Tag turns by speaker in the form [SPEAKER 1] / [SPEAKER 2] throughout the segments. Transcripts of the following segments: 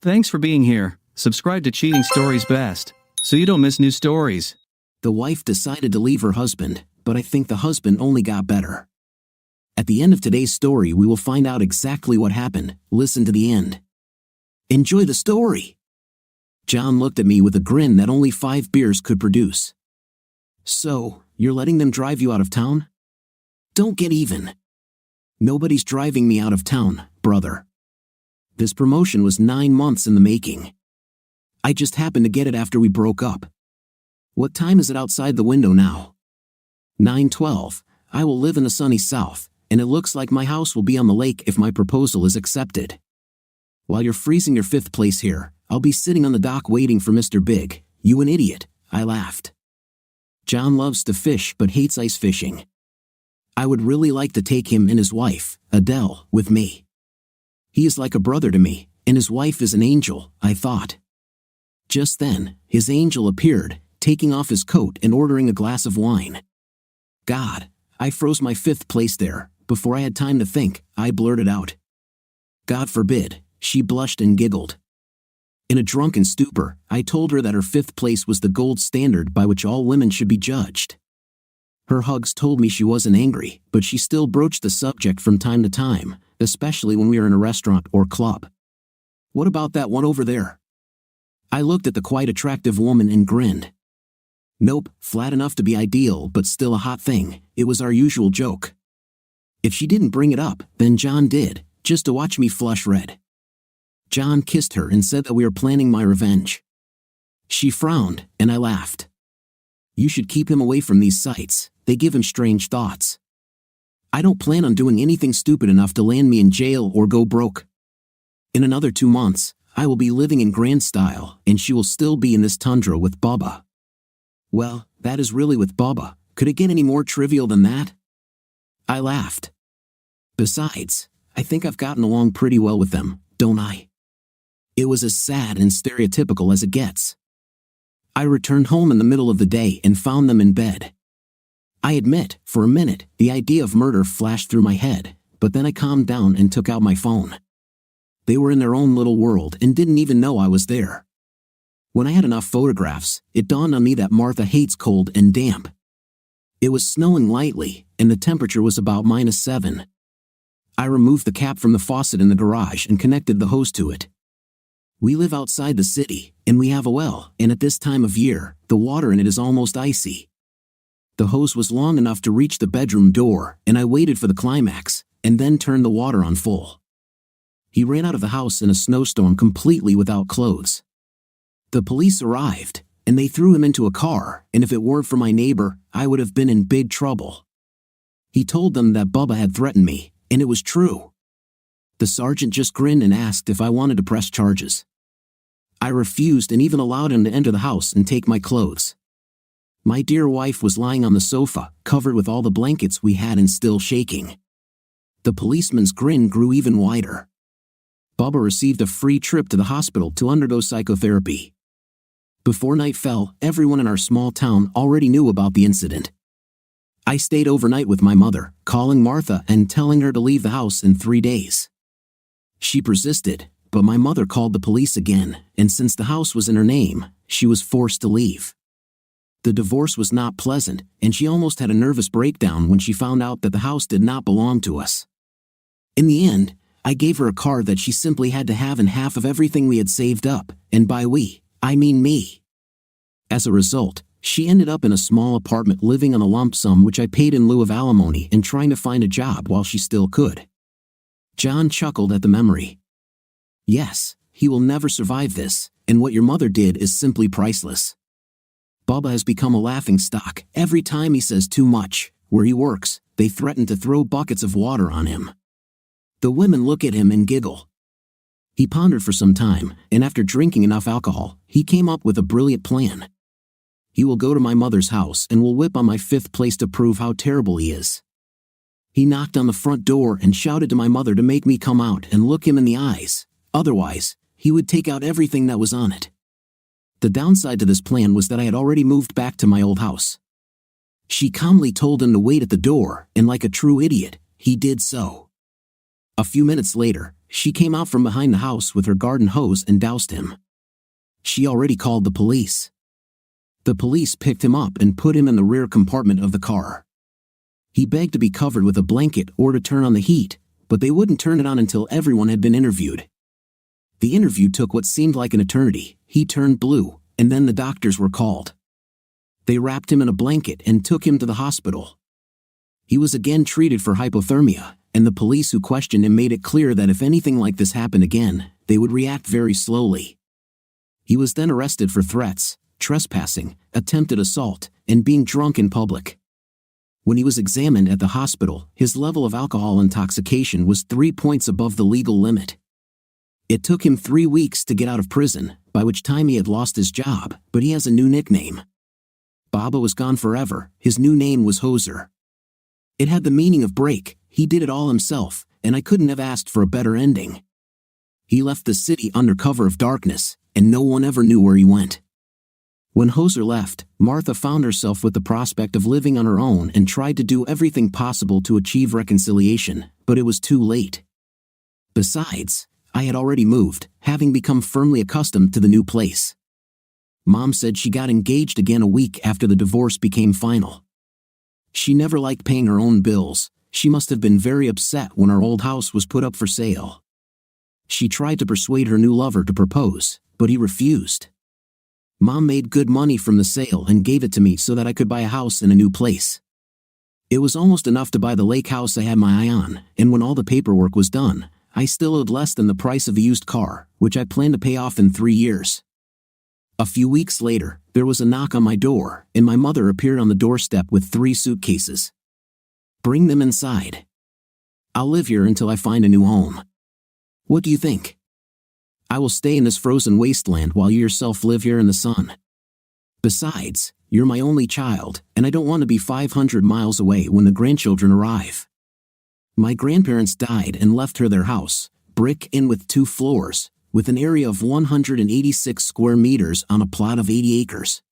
[SPEAKER 1] Thanks for being here. Subscribe to Cheating Stories Best, so you don't miss new stories.
[SPEAKER 2] The wife decided to leave her husband, but I think the husband only got better. At the end of today's story, we will find out exactly what happened. Listen to the end. Enjoy the story. John looked at me with a grin that only 5 beers could produce. So, you're letting them drive you out of town? Don't get even. Nobody's driving me out of town, brother. This promotion was 9 months in the making. I just happened to get it after we broke up. What time is it outside the window now? 9:12. I will live in the sunny south, and it looks like my house will be on the lake if my proposal is accepted. While you're freezing your 5th place here, I'll be sitting on the dock waiting for Mr. Big. You an idiot, I laughed. John loves to fish but hates ice fishing. I would really like to take him and his wife, Adele, with me. He is like a brother to me, and his wife is an angel, I thought. Just then, his angel appeared, taking off his coat and ordering a glass of wine. God, I froze my 5th place there. Before I had time to think, I blurted out. God forbid, she blushed and giggled. In a drunken stupor, I told her that her 5th place was the gold standard by which all women should be judged. Her hugs told me she wasn't angry, but she still broached the subject from time to time, especially when we were in a restaurant or club. What about that one over there? I looked at the quite attractive woman and grinned. Nope, flat enough to be ideal but still a hot thing. It was our usual joke. If she didn't bring it up, then John did, just to watch me flush red. John kissed her and said that we were planning my revenge. She frowned, and I laughed. You should keep him away from these sights, they give him strange thoughts. I don't plan on doing anything stupid enough to land me in jail or go broke. In another 2 months, I will be living in grand style, and she will still be in this tundra with Bubba. Well, that is really with Bubba. Could it get any more trivial than that? I laughed. Besides, I think I've gotten along pretty well with them, don't I? It was as sad and stereotypical as it gets. I returned home in the middle of the day and found them in bed. I admit, for a minute, the idea of murder flashed through my head, but then I calmed down and took out my phone. They were in their own little world and didn't even know I was there. When I had enough photographs, it dawned on me that Martha hates cold and damp. It was snowing lightly, and the temperature was about -7. I removed the cap from the faucet in the garage and connected the hose to it. We live outside the city, and we have a well, and at this time of year, the water in it is almost icy. The hose was long enough to reach the bedroom door, and I waited for the climax, and then turned the water on full. He ran out of the house in a snowstorm completely without clothes. The police arrived, and they threw him into a car, and if it weren't for my neighbor, I would have been in big trouble. He told them that Bubba had threatened me, and it was true. The sergeant just grinned and asked if I wanted to press charges. I refused and even allowed him to enter the house and take my clothes. My dear wife was lying on the sofa, covered with all the blankets we had and still shaking. The policeman's grin grew even wider. Bubba received a free trip to the hospital to undergo psychotherapy. Before night fell, everyone in our small town already knew about the incident. I stayed overnight with my mother, calling Martha and telling her to leave the house in 3 days. She persisted, but my mother called the police again, and since the house was in her name, she was forced to leave. The divorce was not pleasant, and she almost had a nervous breakdown when she found out that the house did not belong to us. In the end, I gave her a car that she simply had to have and half of everything we had saved up, and by we, I mean me. As a result, she ended up in a small apartment living on a lump sum which I paid in lieu of alimony and trying to find a job while she still could. John chuckled at the memory. Yes, he will never survive this, and what your mother did is simply priceless. Bubba has become a laughingstock. Every time he says too much, where he works, they threaten to throw buckets of water on him. The women look at him and giggle. He pondered for some time, and after drinking enough alcohol, he came up with a brilliant plan. He will go to my mother's house and will whip on my 5th place to prove how terrible he is. He knocked on the front door and shouted to my mother to make me come out and look him in the eyes, otherwise, he would take out everything that was on it. The downside to this plan was that I had already moved back to my old house. She calmly told him to wait at the door, and like a true idiot, he did so. A few minutes later, She came out from behind the house with her garden hose and doused him. She already called the police. The police picked him up and put him in the rear compartment of the car. He begged to be covered with a blanket or to turn on the heat, but they wouldn't turn it on until everyone had been interviewed. The interview took what seemed like an eternity. He turned blue, and then the doctors were called. They wrapped him in a blanket and took him to the hospital. He was again treated for hypothermia, and the police who questioned him made it clear that if anything like this happened again, they would react very slowly. He was then arrested for threats, trespassing, attempted assault, and being drunk in public. When he was examined at the hospital, his level of alcohol intoxication was 3 points above the legal limit. It took him 3 weeks to get out of prison, by which time he had lost his job, but he has a new nickname. Baba was gone forever. His new name was Hoser. It had the meaning of break. He did it all himself, and I couldn't have asked for a better ending. He left the city under cover of darkness, and no one ever knew where he went. When Hoser left, Martha found herself with the prospect of living on her own and tried to do everything possible to achieve reconciliation, but it was too late. Besides, I had already moved, having become firmly accustomed to the new place. Mom said she got engaged again a week after the divorce became final. She never liked paying her own bills. She must have been very upset when our old house was put up for sale. She tried to persuade her new lover to propose, but he refused. Mom made good money from the sale and gave it to me so that I could buy a house in a new place. It was almost enough to buy the lake house I had my eye on, and when all the paperwork was done, I still owed less than the price of a used car, which I planned to pay off in 3 years. A few weeks later, there was a knock on my door, and my mother appeared on the doorstep with 3 suitcases. "Bring them inside. I'll live here until I find a new home. What do you think? I will stay in this frozen wasteland while you yourself live here in the sun. Besides, you're my only child, and I don't want to be 500 miles away when the grandchildren arrive." My grandparents died and left her their house, brick in with 2 floors, with an area of 186 square meters on a plot of 80 acres.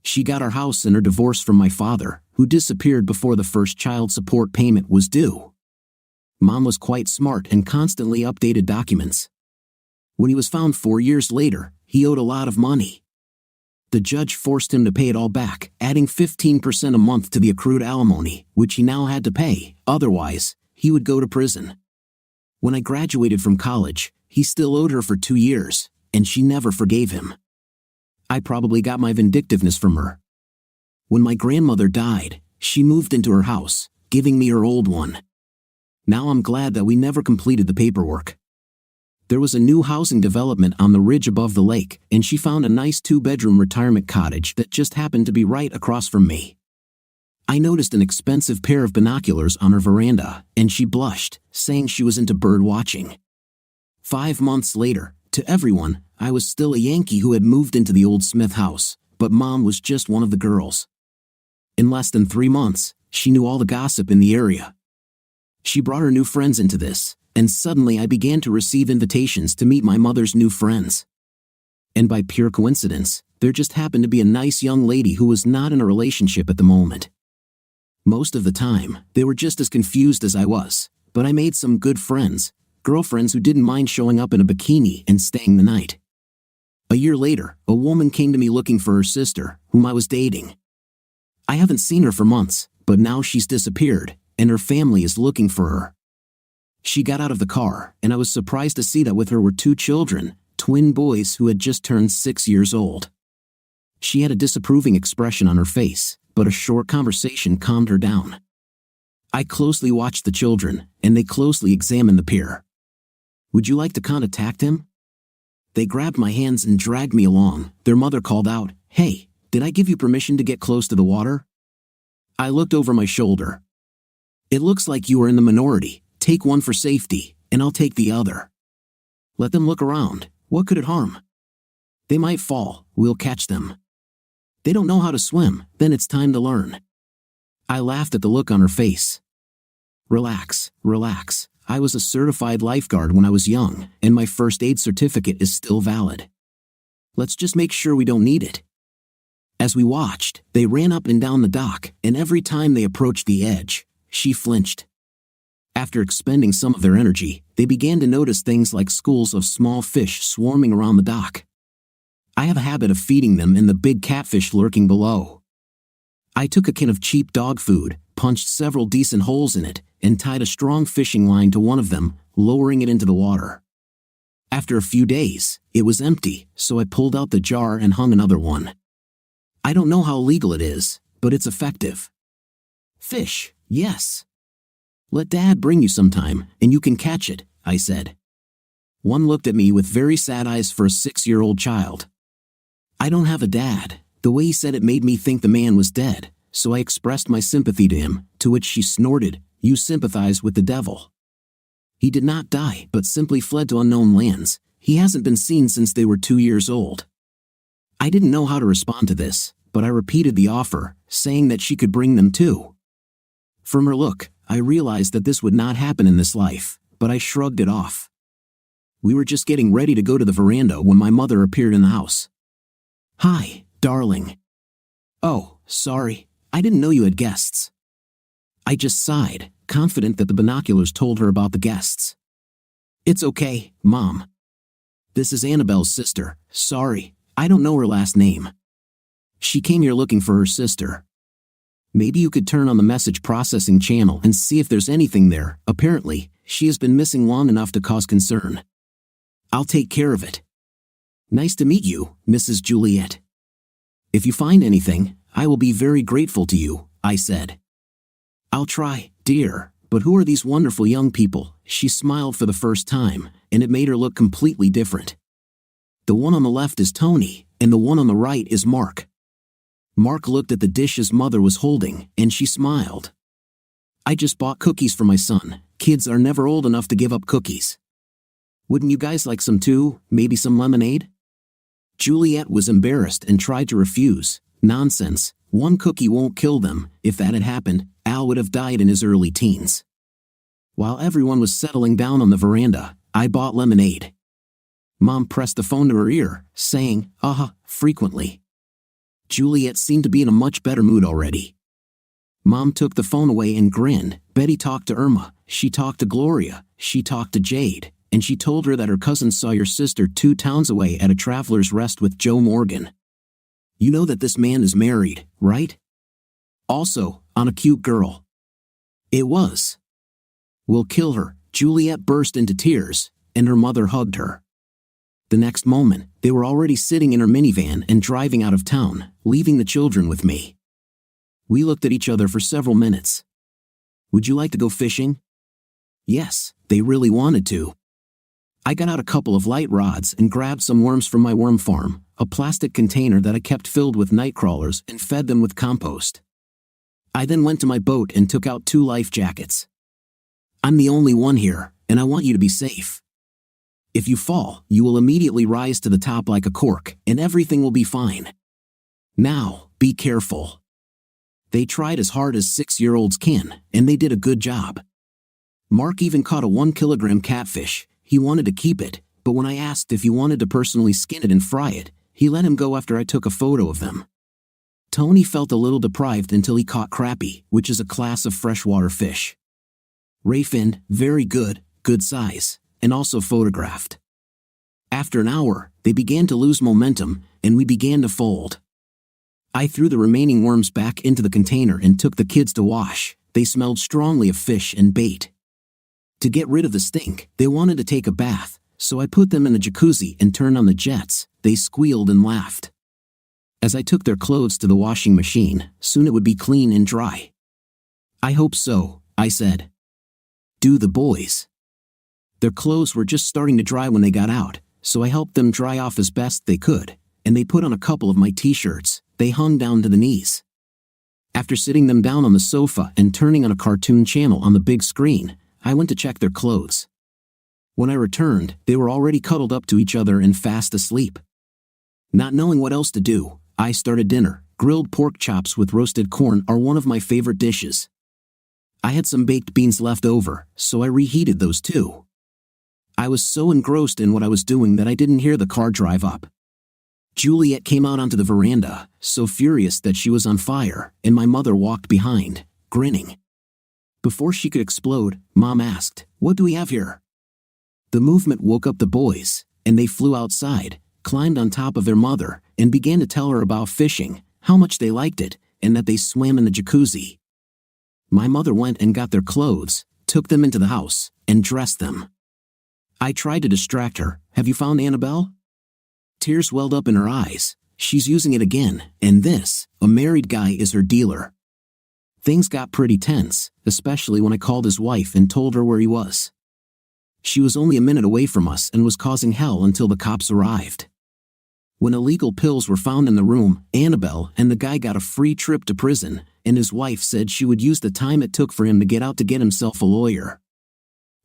[SPEAKER 2] She got our house and her divorce from my father, who disappeared before the first child support payment was due. Mom was quite smart and constantly updated documents. When he was found 4 years later, he owed a lot of money. The judge forced him to pay it all back, adding 15% a month to the accrued alimony, which he now had to pay, otherwise, he would go to prison. When I graduated from college, he still owed her for 2 years, and she never forgave him. I probably got my vindictiveness from her. When my grandmother died, she moved into her house, giving me her old one. Now I'm glad that we never completed the paperwork. There was a new housing development on the ridge above the lake, and she found a nice 2-bedroom retirement cottage that just happened to be right across from me. I noticed an expensive pair of binoculars on her veranda, and she blushed, saying she was into bird watching. 5 months later, to everyone, I was still a Yankee who had moved into the old Smith house, but Mom was just one of the girls. In less than 3 months, she knew all the gossip in the area. She brought her new friends into this, and suddenly I began to receive invitations to meet my mother's new friends. And by pure coincidence, there just happened to be a nice young lady who was not in a relationship at the moment. Most of the time, they were just as confused as I was, but I made some good friends, girlfriends who didn't mind showing up in a bikini and staying the night. A year later, a woman came to me looking for her sister, whom I was dating. I haven't seen her for months, but now she's disappeared, and her family is looking for her. She got out of the car, and I was surprised to see that with her were 2 children, twin boys who had just turned 6 years old. She had a disapproving expression on her face, but a short conversation calmed her down. I closely watched the children, and they closely examined the pier. "Would you like to contact him?" They grabbed my hands and dragged me along. Their mother called out, "Hey, did I give you permission to get close to the water?" I looked over my shoulder. "It looks like you are in the minority. Take one for safety, and I'll take the other. Let them look around. What could it harm? They might fall. We'll catch them. They don't know how to swim, then it's time to learn." I laughed at the look on her face. Relax, relax. I was a certified lifeguard when I was young, and my first aid certificate is still valid. Let's just make sure we don't need it. As we watched, they ran up and down the dock, and every time they approached the edge, she flinched. After expending some of their energy, they began to notice things like schools of small fish swarming around the dock. I have a habit of feeding them and the big catfish lurking below. I took a can of cheap dog food, punched several decent holes in it, and tied a strong fishing line to one of them, lowering it into the water. After a few days, it was empty, so I pulled out the jar and hung another one. I don't know how legal it is, but it's effective. Fish, yes. Let Dad bring you sometime, and you can catch it, I said. One looked at me with very sad eyes for a 6-year-old child. I don't have a dad. The way he said it made me think the man was dead, so I expressed my sympathy to him, to which she snorted, "You sympathize with the devil." He did not die, but simply fled to unknown lands. He hasn't been seen since they were 2 years old. I didn't know how to respond to this, but I repeated the offer, saying that she could bring them too. From her look, I realized that this would not happen in this life, but I shrugged it off. We were just getting ready to go to the veranda when my mother appeared in the house. "Hi, darling." "Oh, sorry, I didn't know you had guests." I just sighed, confident that the binoculars told her about the guests. "It's okay, Mom. This is Annabelle's sister. Sorry, I don't know her last name. She came here looking for her sister. Maybe you could turn on the message processing channel and see if there's anything there. Apparently, she has been missing long enough to cause concern. I'll take care of it. Nice to meet you, Mrs. Juliet. If you find anything, I will be very grateful to you," I said. "I'll try, dear, but who are these wonderful young people?" She smiled for the first time, and it made her look completely different. "The one on the left is Tony, and the one on the right is Mark." Mark looked at the dish his mother was holding, and she smiled. "I just bought cookies for my son. Kids are never old enough to give up cookies. Wouldn't you guys like some too? Maybe some lemonade?" Juliet was embarrassed and tried to refuse. "Nonsense, one cookie won't kill them. If that had happened, Al would have died in his early teens." While everyone was settling down on the veranda, I bought lemonade. Mom pressed the phone to her ear, saying, frequently. Juliet seemed to be in a much better mood already. Mom took the phone away and grinned. Betty talked to Irma, she talked to Gloria, she talked to Jade, and she told her that her cousin saw your sister 2 towns away at a traveler's rest with Joe Morgan. "You know that this man is married, right? Also, on a cute girl." "It was." "We'll kill her." Juliet burst into tears, and her mother hugged her. The next moment, they were already sitting in her minivan and driving out of town, leaving the children with me. We looked at each other for several minutes. "Would you like to go fishing?" Yes, they really wanted to. I got out a couple of light rods and grabbed some worms from my worm farm, a plastic container that I kept filled with night crawlers, and fed them with compost. I then went to my boat and took out 2 life jackets. "I'm the only one here, and I want you to be safe. If you fall, you will immediately rise to the top like a cork, and everything will be fine. Now, be careful." They tried as hard as 6-year-olds can, and they did a good job. Mark even caught a 1-kilogram catfish. He wanted to keep it, but when I asked if he wanted to personally skin it and fry it, he let him go after I took a photo of them. Tony felt a little deprived until he caught crappie, which is a class of freshwater fish. Rayfin, very good size, and also photographed. After an hour, they began to lose momentum, and we began to fold. I threw the remaining worms back into the container and took the kids to wash. They smelled strongly of fish and bait. To get rid of the stink, they wanted to take a bath, so I put them in the jacuzzi and turned on the jets. They squealed and laughed. As I took their clothes to the washing machine, soon it would be clean and dry. "I hope so," I said. "Do the boys?" Their clothes were just starting to dry when they got out, so I helped them dry off as best they could, and they put on a couple of my t-shirts. They hung down to the knees. After sitting them down on the sofa and turning on a cartoon channel on the big screen, I went to check their clothes. When I returned, they were already cuddled up to each other and fast asleep. Not knowing what else to do, I started dinner. Grilled pork chops with roasted corn are one of my favorite dishes. I had some baked beans left over, so I reheated those too. I was so engrossed in what I was doing that I didn't hear the car drive up. Juliet came out onto the veranda, so furious that she was on fire, and my mother walked behind, grinning. Before she could explode, Mom asked, "What do we have here?" The movement woke up the boys, and they flew outside, climbed on top of their mother, and began to tell her about fishing, how much they liked it, and that they swam in the jacuzzi. My mother went and got their clothes, took them into the house, and dressed them. I tried to distract her. "Have you found Annabelle?" Tears welled up in her eyes. "She's using it again, and this, a married guy, is her dealer." Things got pretty tense, especially when I called his wife and told her where he was. She was only a minute away from us and was causing hell until the cops arrived. When illegal pills were found in the room, Annabelle and the guy got a free trip to prison, and his wife said she would use the time it took for him to get out to get himself a lawyer.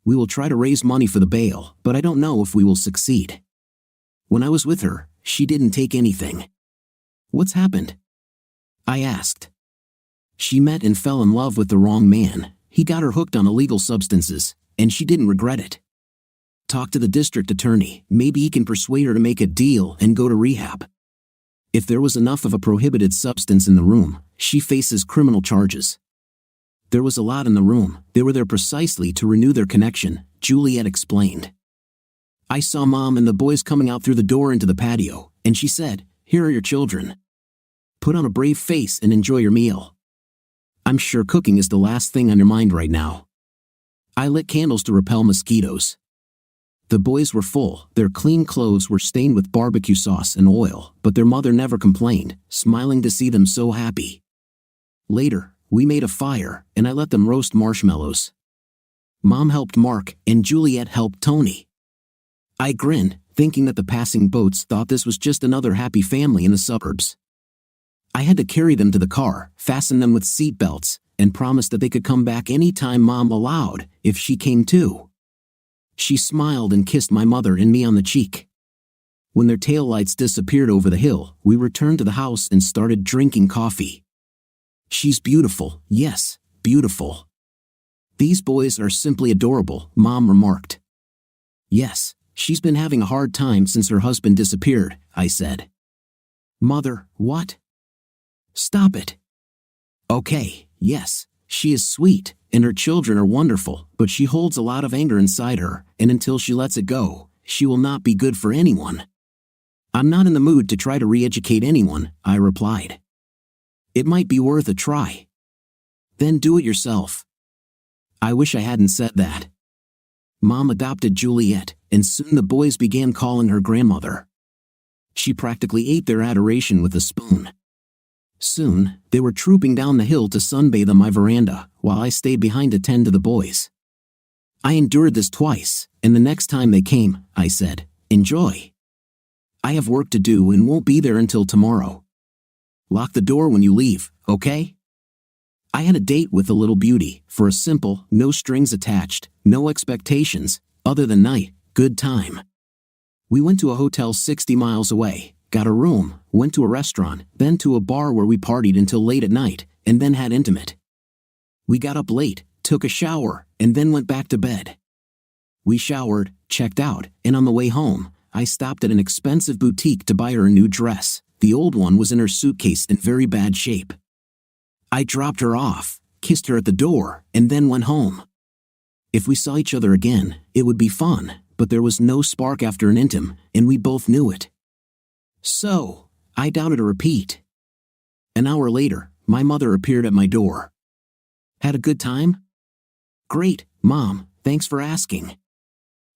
[SPEAKER 2] We will try to raise money for the bail, but I don't know if we will succeed. When I was with her, she didn't take anything. "What's happened?" I asked. "She met and fell in love with the wrong man. He got her hooked on illegal substances, and she didn't regret it. Talk to the district attorney, maybe he can persuade her to make a deal and go to rehab. If there was enough of a prohibited substance in the room, she faces criminal charges." "There was a lot in the room. They were there precisely to renew their connection," Juliet explained. "I saw Mom and the boys coming out through the door into the patio, and she said, 'Here are your children. Put on a brave face and enjoy your meal.' I'm sure cooking is the last thing on your mind right now." I lit candles to repel mosquitoes. The boys were full, their clean clothes were stained with barbecue sauce and oil, but their mother never complained, smiling to see them so happy. Later, we made a fire, and I let them roast marshmallows. Mom helped Mark, and Juliet helped Tony. I grinned, thinking that the passing boats thought this was just another happy family in the suburbs. I had to carry them to the car, fasten them with seat belts, and promise that they could come back any time Mom allowed, if she came too. She smiled and kissed my mother and me on the cheek. When their taillights disappeared over the hill, we returned to the house and started drinking coffee. "She's beautiful, yes, beautiful. These boys are simply adorable," Mom remarked. "Yes, she's been having a hard time since her husband disappeared," I said. "Mother, what? Stop it." "Okay, yes, she is sweet, and her children are wonderful, but she holds a lot of anger inside her, and until she lets it go, she will not be good for anyone." "I'm not in the mood to try to re-educate anyone," I replied. "It might be worth a try." "Then do it yourself." I wish I hadn't said that. Mom adopted Juliet, and soon the boys began calling her grandmother. She practically ate their adoration with a spoon. Soon, they were trooping down the hill to sunbathe on my veranda, while I stayed behind to tend to the boys. I endured this twice, and the next time they came, I said, "Enjoy. I have work to do and won't be there until tomorrow. Lock the door when you leave, okay?" I had a date with the little beauty, for a simple, no strings attached, no expectations, other than night, good time. We went to a hotel 60 miles away, got a room, went to a restaurant, then to a bar where we partied until late at night, and then had intimate. We got up late, took a shower, and then went back to bed. We showered, checked out, and on the way home, I stopped at an expensive boutique to buy her a new dress. The old one was in her suitcase in very bad shape. I dropped her off, kissed her at the door, and then went home. If we saw each other again, it would be fun, but there was no spark after an intim, and we both knew it. So, I doubted a repeat. An hour later, my mother appeared at my door. "Had a good time?" "Great, Mom, thanks for asking.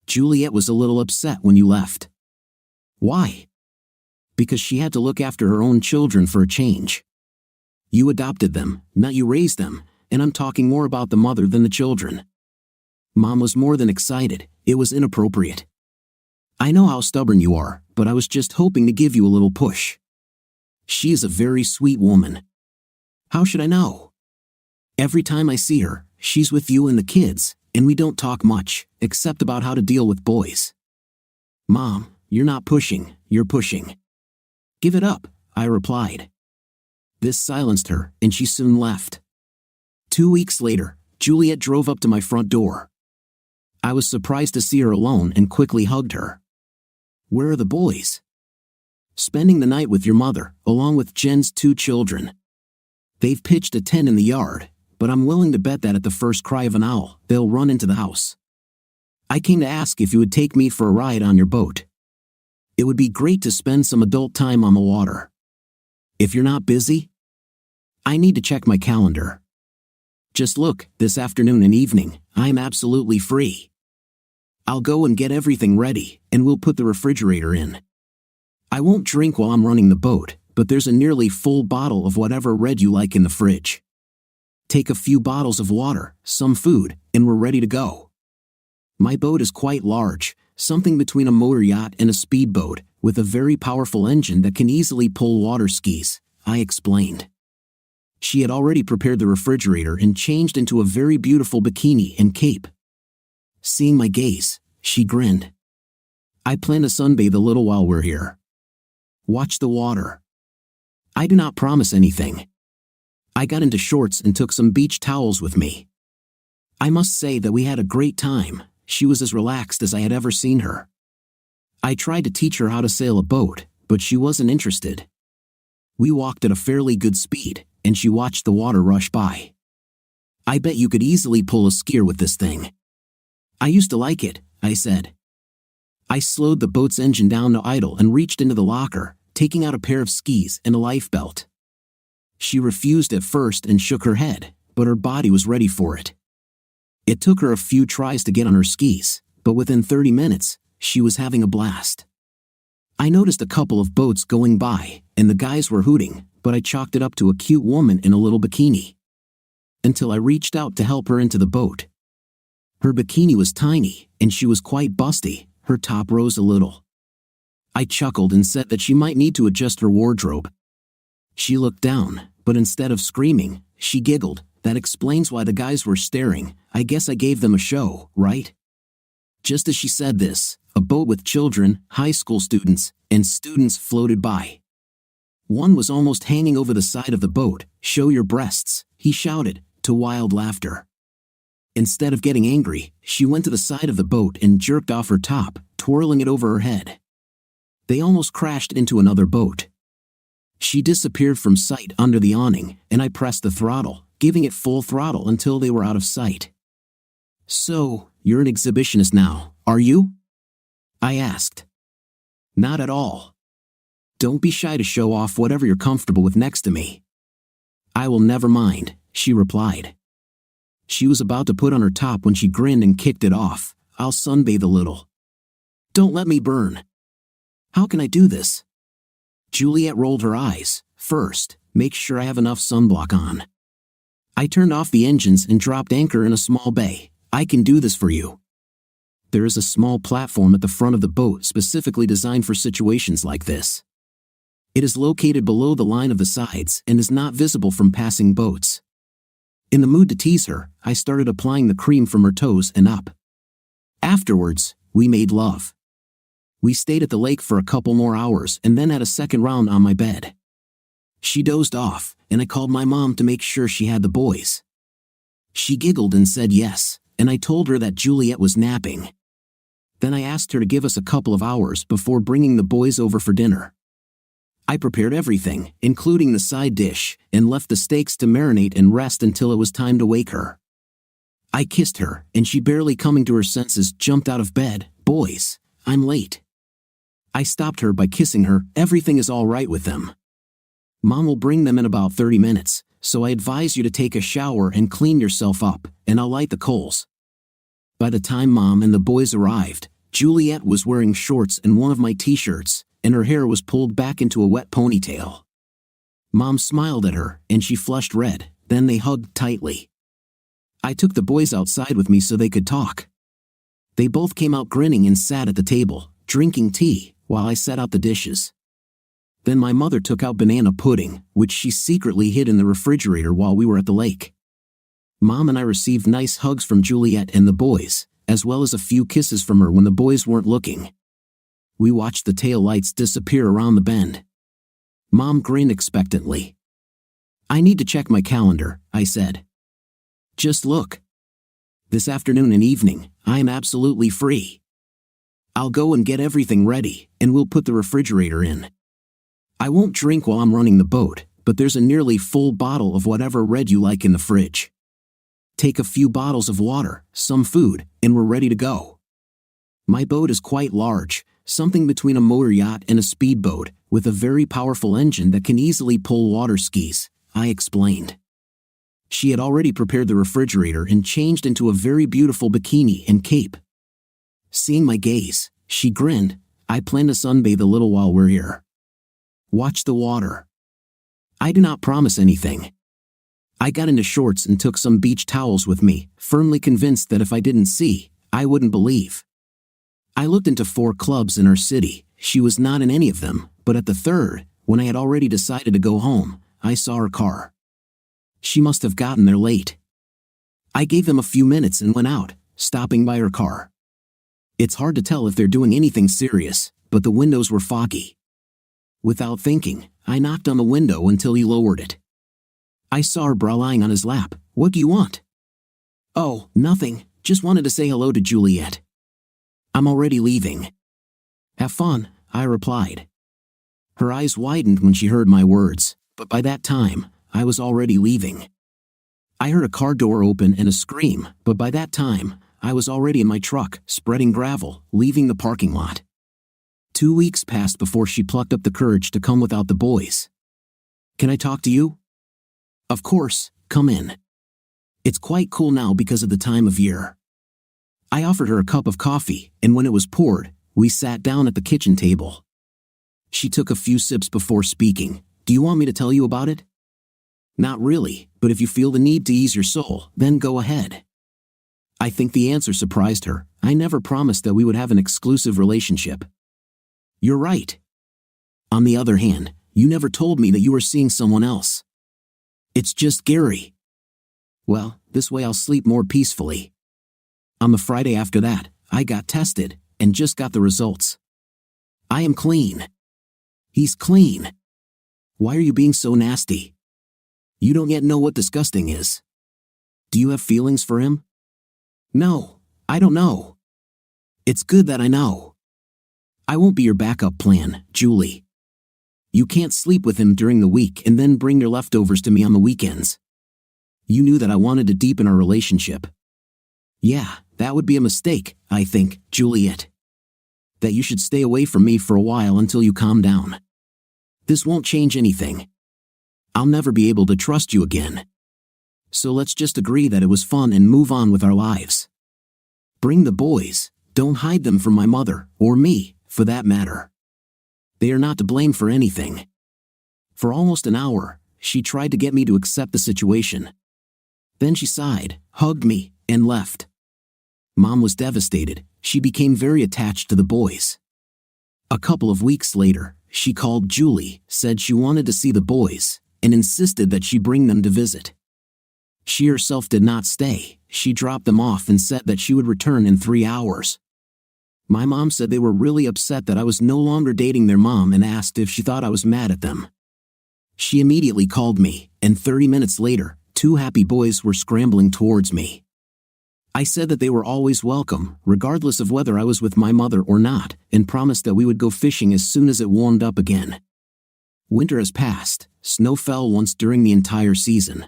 [SPEAKER 2] Juliet was a little upset when you left." "Why?" "Because she had to look after her own children for a change. You adopted them, not you raised them, and I'm talking more about the mother than the children." Mom was more than excited, it was inappropriate. "I know how stubborn you are, but I was just hoping to give you a little push. She is a very sweet woman." "How should I know?" "Every time I see her, she's with you and the kids, and we don't talk much, except about how to deal with boys." "Mom, you're not pushing, you're pushing." "Give it up," I replied. This silenced her, and she soon left. 2 weeks later, Juliet drove up to my front door. I was surprised to see her alone and quickly hugged her. "Where are the boys?" "Spending the night with your mother, along with Jen's 2 children. They've pitched a tent in the yard, but I'm willing to bet that at the first cry of an owl, they'll run into the house. I came to ask if you would take me for a ride on your boat. It would be great to spend some adult time on the water. If you're not busy? I need to check my calendar. Just look, this afternoon and evening, I am absolutely free. I'll go and get everything ready, and we'll put the refrigerator in. I won't drink while I'm running the boat, but there's a nearly full bottle of whatever red you like in the fridge. Take a few bottles of water, some food, and we're ready to go. My boat is quite large, something between a motor yacht and a speedboat, with a very powerful engine that can easily pull water skis, I explained. She had already prepared the refrigerator and changed into a very beautiful bikini and cape. Seeing my gaze, she grinned. I plan to sunbathe a little while we're here. Watch the water. I do not promise anything. I got into shorts and took some beach towels with me. I must say that we had a great time. She was as relaxed as I had ever seen her. I tried to teach her how to sail a boat, but she wasn't interested. We walked at a fairly good speed, and she watched the water rush by. I bet you could easily pull a skier with this thing. I used to like it, I said. I slowed the boat's engine down to idle and reached into the locker, taking out a pair of skis and a life belt. She refused at first and shook her head, but her body was ready for it. It took her a few tries to get on her skis, but within 30 minutes, she was having a blast. I noticed a couple of boats going by, and the guys were hooting, but I chalked it up to a cute woman in a little bikini. Until I reached out to help her into the boat. Her bikini was tiny, and she was quite busty, her top rose a little. I chuckled and said that she might need to adjust her wardrobe. She looked down, but instead of screaming, she giggled. That explains why the guys were staring. I guess I gave them a show, right? Just as she said this, a boat with children, high school students, and students floated by. One was almost hanging over the side of the boat. "Show your breasts," he shouted, to wild laughter. Instead of getting angry, she went to the side of the boat and jerked off her top, twirling it over her head. They almost crashed into another boat. She disappeared from sight under the awning, and I pressed the throttle, giving it full throttle until they were out of sight. "So, you're an exhibitionist now, are you?" I asked. "Not at all. Don't be shy to show off whatever you're comfortable with next to me." "I will never mind," she replied. She was about to put on her top when she grinned and kicked it off. "I'll sunbathe a little." "Don't let me burn." "How can I do this?" Juliet rolled her eyes. "First, make sure I have enough sunblock on." I turned off the engines and dropped anchor in a small bay. "I can do this for you." There is a small platform at the front of the boat specifically designed for situations like this. It is located below the line of the sides and is not visible from passing boats. In the mood to tease her, I started applying the cream from her toes and up. Afterwards, we made love. We stayed at the lake for a couple more hours and then had a second round on my bed. She dozed off, and I called my mom to make sure she had the boys. She giggled and said yes, and I told her that Juliet was napping. Then I asked her to give us a couple of hours before bringing the boys over for dinner. I prepared everything, including the side dish, and left the steaks to marinate and rest until it was time to wake her. I kissed her, and she, barely coming to her senses, jumped out of bed. "Boys, I'm late." I stopped her by kissing her. "Everything is all right with them. Mom will bring them in about 30 minutes, so I advise you to take a shower and clean yourself up, and I'll light the coals." By the time Mom and the boys arrived, Juliet was wearing shorts and one of my t-shirts, and her hair was pulled back into a wet ponytail. Mom smiled at her, and she flushed red. Then they hugged tightly. I took the boys outside with me so they could talk. They both came out grinning and sat at the table, drinking tea, while I set out the dishes. Then my mother took out banana pudding, which she secretly hid in the refrigerator while we were at the lake. Mom and I received nice hugs from Juliet and the boys, as well as a few kisses from her when the boys weren't looking. We watched the tail lights disappear around the bend. Mom grinned expectantly. "I need to check my calendar," I said. "Just look. This afternoon and evening, I am absolutely free. I'll go and get everything ready, and we'll put the refrigerator in. I won't drink while I'm running the boat, but there's a nearly full bottle of whatever red you like in the fridge. take a few bottles of water, some food, and we're ready to go. My boat is quite large, something between a motor yacht and a speedboat, with a very powerful engine that can easily pull water skis, I explained. She had already prepared the refrigerator and changed into a very beautiful bikini and cape. Seeing my gaze, she grinned. I plan to sunbathe a little while we're here. Watch the water. I do not promise anything. I got into shorts and took some beach towels with me, firmly convinced that if I didn't see, I wouldn't believe. I looked into 4 clubs in our city. She was not in any of them, but at the third, when I had already decided to go home, I saw her car. She must have gotten there late. I gave them a few minutes and went out, stopping by her car. It's hard to tell if they're doing anything serious, but the windows were foggy. Without thinking, I knocked on the window until he lowered it. I saw her bra lying on his lap. What do you want? Oh, nothing, just wanted to say hello to Juliet. I'm already leaving. Have fun, I replied. Her eyes widened when she heard my words, but by that time, I was already leaving. I heard a car door open and a scream, but by that time, I was already in my truck, spreading gravel, leaving the parking lot. 2 weeks passed before she plucked up the courage to come without the boys. Can I talk to you? Of course, come in. It's quite cool now because of the time of year. I offered her a cup of coffee, and when it was poured, we sat down at the kitchen table. She took a few sips before speaking. Do you want me to tell you about it? Not really, but if you feel the need to ease your soul, then go ahead. I think the answer surprised her. I never promised that we would have an exclusive relationship. You're right. On the other hand, you never told me that you were seeing someone else. It's just Gary. Well, this way I'll sleep more peacefully. On the Friday after that, I got tested, and just got the results. I am clean. He's clean. Why are you being so nasty? You don't yet know what disgusting is. Do you have feelings for him? No, I don't know. It's good that I know. I won't be your backup plan, Julie. You can't sleep with him during the week and then bring your leftovers to me on the weekends. You knew that I wanted to deepen our relationship. Yeah, that would be a mistake, I think, Juliet. That you should stay away from me for a while until you calm down. This won't change anything. I'll never be able to trust you again. So let's just agree that it was fun and move on with our lives. Bring the boys, don't hide them from my mother, or me, for that matter. They are not to blame for anything. For almost an hour, she tried to get me to accept the situation. Then she sighed, hugged me, and left. Mom was devastated. She became very attached to the boys. A couple of weeks later, she called Julie, said she wanted to see the boys, and insisted that she bring them to visit. She herself did not stay. She dropped them off and said that she would return in 3 hours. My mom said they were really upset that I was no longer dating their mom and asked if she thought I was mad at them. She immediately called me, and 30 minutes later, 2 happy boys were scrambling towards me. I said that they were always welcome, regardless of whether I was with my mother or not, and promised that we would go fishing as soon as it warmed up again. Winter has passed. Snow fell once during the entire season.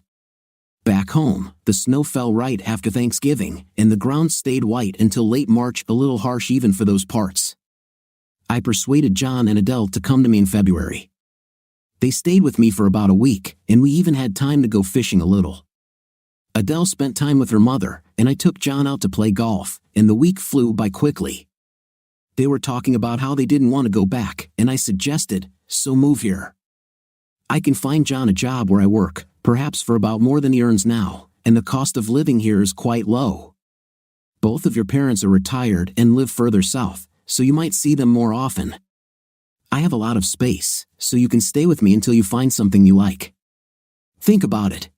[SPEAKER 2] Back home, the snow fell right after Thanksgiving, and the ground stayed white until late March, a little harsh even for those parts. I persuaded John and Adele to come to me in February. They stayed with me for about a week, and we even had time to go fishing a little. Adele spent time with her mother, and I took John out to play golf, and the week flew by quickly. They were talking about how they didn't want to go back, and I suggested, so move here. I can find John a job where I work, perhaps for about more than he earns now, and the cost of living here is quite low. Both of your parents are retired and live further south, so you might see them more often. I have a lot of space, so you can stay with me until you find something you like. Think about it.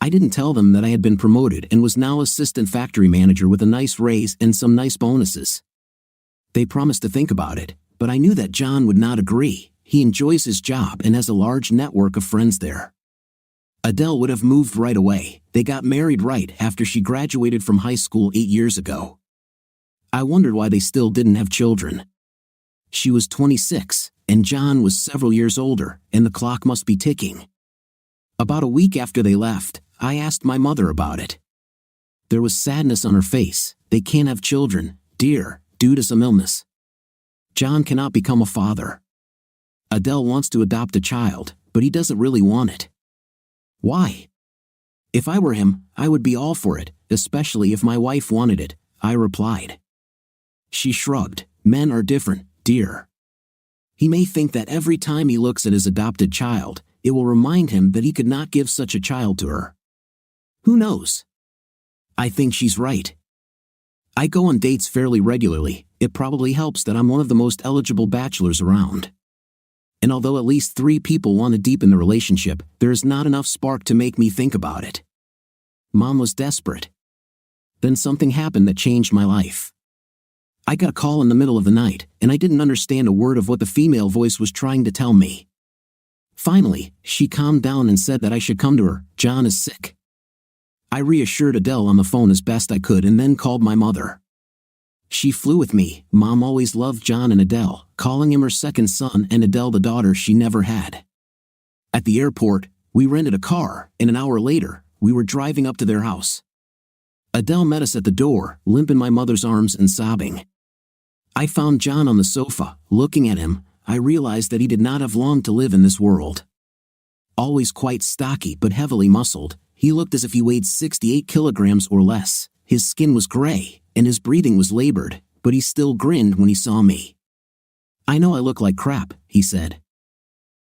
[SPEAKER 2] I didn't tell them that I had been promoted and was now assistant factory manager with a nice raise and some nice bonuses. They promised to think about it, but I knew that John would not agree. He enjoys his job and has a large network of friends there. Adele would have moved right away. They got married right after she graduated from high school 8 years ago. I wondered why they still didn't have children. She was 26, and John was several years older, and the clock must be ticking. About a week after they left, I asked my mother about it. There was sadness on her face. They can't have children, dear, due to some illness. John cannot become a father. Adele wants to adopt a child, but he doesn't really want it. Why? If I were him, I would be all for it, especially if my wife wanted it, I replied. She shrugged. Men are different, dear. He may think that every time he looks at his adopted child, it will remind him that he could not give such a child to her. Who knows? I think she's right. I go on dates fairly regularly. It probably helps that I'm one of the most eligible bachelors around. And although at least 3 people want to deepen the relationship, there is not enough spark to make me think about it. Mom was desperate. Then something happened that changed my life. I got a call in the middle of the night, and I didn't understand a word of what the female voice was trying to tell me. Finally, she calmed down and said that I should come to her. John is sick. I reassured Adele on the phone as best I could and then called my mother. She flew with me. Mom always loved John and Adele, calling him her second son and Adele the daughter she never had. At the airport, we rented a car, and an hour later, we were driving up to their house. Adele met us at the door, limp in my mother's arms and sobbing. I found John on the sofa. Looking at him, I realized that he did not have long to live in this world. Always quite stocky but heavily muscled, he looked as if he weighed 68 kilograms or less. His skin was gray, and his breathing was labored, but he still grinned when he saw me. I know I look like crap, he said.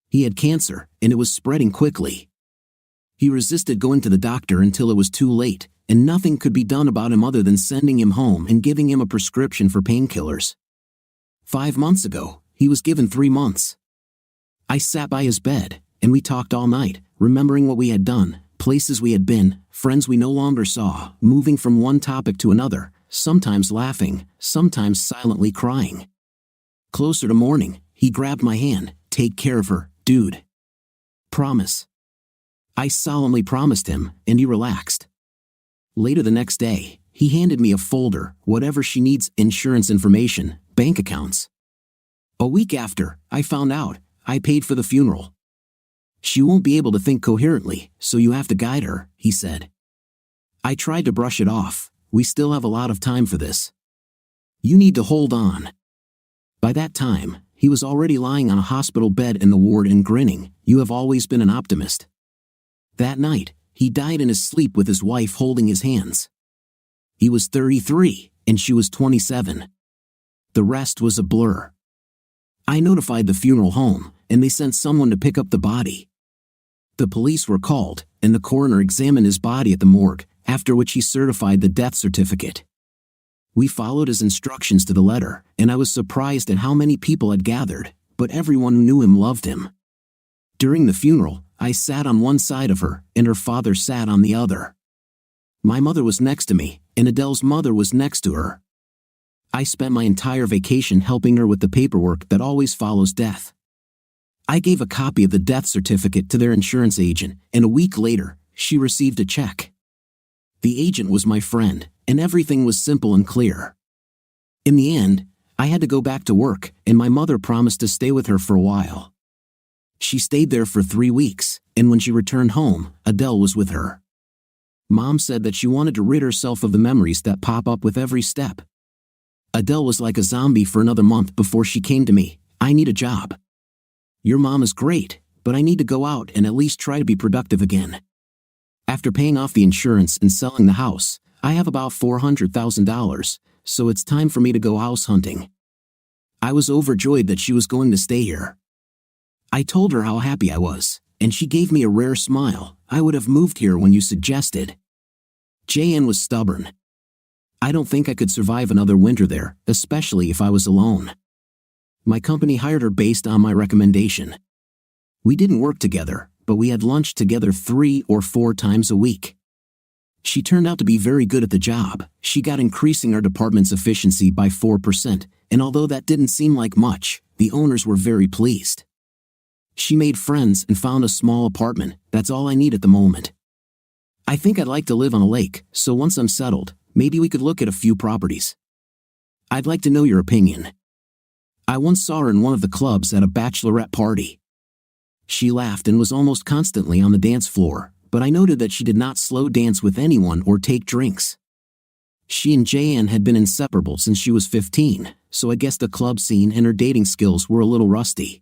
[SPEAKER 2] He had cancer, and it was spreading quickly. He resisted going to the doctor until it was too late, and nothing could be done about him other than sending him home and giving him a prescription for painkillers. 5 months ago, he was given 3 months. I sat by his bed, and we talked all night, remembering what we had done, places we had been, friends we no longer saw, moving from one topic to another, sometimes laughing, sometimes silently crying. Closer to morning, he grabbed my hand. Take care of her, dude. Promise. I solemnly promised him, and he relaxed. Later the next day, he handed me a folder, whatever she needs, insurance information, bank accounts. A week after, I found out, I paid for the funeral. She won't be able to think coherently, so you have to guide her, he said. I tried to brush it off. We still have a lot of time for this. You need to hold on. By that time, he was already lying on a hospital bed in the ward and grinning. You have always been an optimist. That night, he died in his sleep with his wife holding his hands. He was 33, and she was 27. The rest was a blur. I notified the funeral home, and they sent someone to pick up the body. The police were called, and the coroner examined his body at the morgue, after which he certified the death certificate. We followed his instructions to the letter, and I was surprised at how many people had gathered, but everyone who knew him loved him. During the funeral, I sat on one side of her, and her father sat on the other. My mother was next to me, and Adele's mother was next to her. I spent my entire vacation helping her with the paperwork that always follows death. I gave a copy of the death certificate to their insurance agent, and a week later, she received a check. The agent was my friend, and everything was simple and clear. In the end, I had to go back to work, and my mother promised to stay with her for a while. She stayed there for 3 weeks, and when she returned home, Adele was with her. Mom said that she wanted to rid herself of the memories that pop up with every step. Adele was like a zombie for another month before she came to me. I need a job. Your mom is great, but I need to go out and at least try to be productive again. After paying off the insurance and selling the house, I have about $400,000, so it's time for me to go house hunting. I was overjoyed that she was going to stay here. I told her how happy I was, and she gave me a rare smile. I would have moved here when you suggested. JN was stubborn. I don't think I could survive another winter there, especially if I was alone. My company hired her based on my recommendation. We didn't work together, but we had lunch together 3 or 4 times a week. She turned out to be very good at the job. She got increasing our department's efficiency by 4%, and although that didn't seem like much, the owners were very pleased. She made friends and found a small apartment. That's all I need at the moment. I think I'd like to live on a lake, so once I'm settled, maybe we could look at a few properties. I'd like to know your opinion. I once saw her in one of the clubs at a bachelorette party. She laughed and was almost constantly on the dance floor, but I noted that she did not slow dance with anyone or take drinks. She and Jan had been inseparable since she was 15, so I guess the club scene and her dating skills were a little rusty.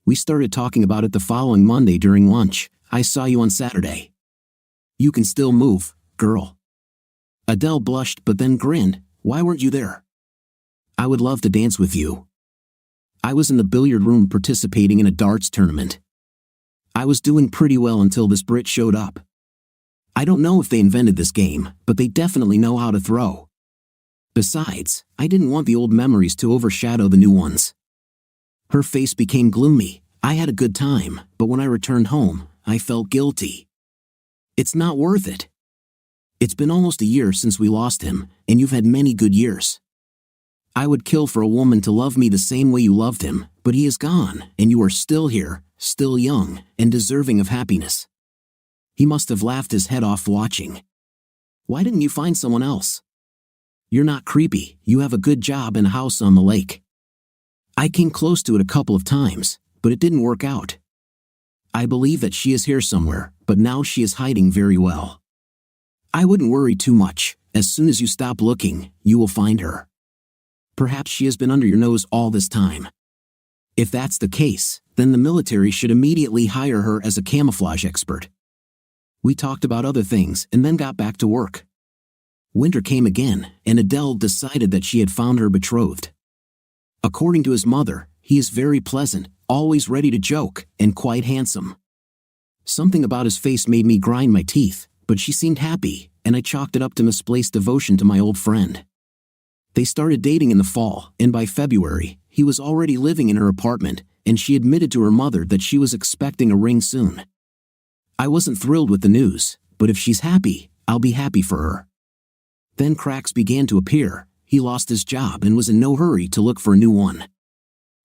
[SPEAKER 2] We started talking about it the following Monday during lunch. I saw you on Saturday. You can still move, girl. Adele blushed but then grinned. Why weren't you there? I would love to dance with you. I was in the billiard room participating in a darts tournament. I was doing pretty well until this Brit showed up. I don't know if they invented this game, but they definitely know how to throw. Besides, I didn't want the old memories to overshadow the new ones. Her face became gloomy. I had a good time, but when I returned home, I felt guilty. It's not worth it. It's been almost a year since we lost him, and you've had many good years. I would kill for a woman to love me the same way you loved him, but he is gone, and you are still here, still young, and deserving of happiness. He must have laughed his head off watching. Why didn't you find someone else? You're not creepy, you have a good job and a house on the lake. I came close to it a couple of times, but it didn't work out. I believe that she is here somewhere, but now she is hiding very well. I wouldn't worry too much. As soon as you stop looking, you will find her. Perhaps she has been under your nose all this time. If that's the case, then the military should immediately hire her as a camouflage expert. We talked about other things and then got back to work. Winter came again, and Adele decided that she had found her betrothed. According to his mother, he is very pleasant, always ready to joke, and quite handsome. Something about his face made me grind my teeth, but she seemed happy, and I chalked it up to misplaced devotion to my old friend. They started dating in the fall, and by February, he was already living in her apartment, and she admitted to her mother that she was expecting a ring soon. I wasn't thrilled with the news, but if she's happy, I'll be happy for her. Then cracks began to appear. He lost his job and was in no hurry to look for a new one.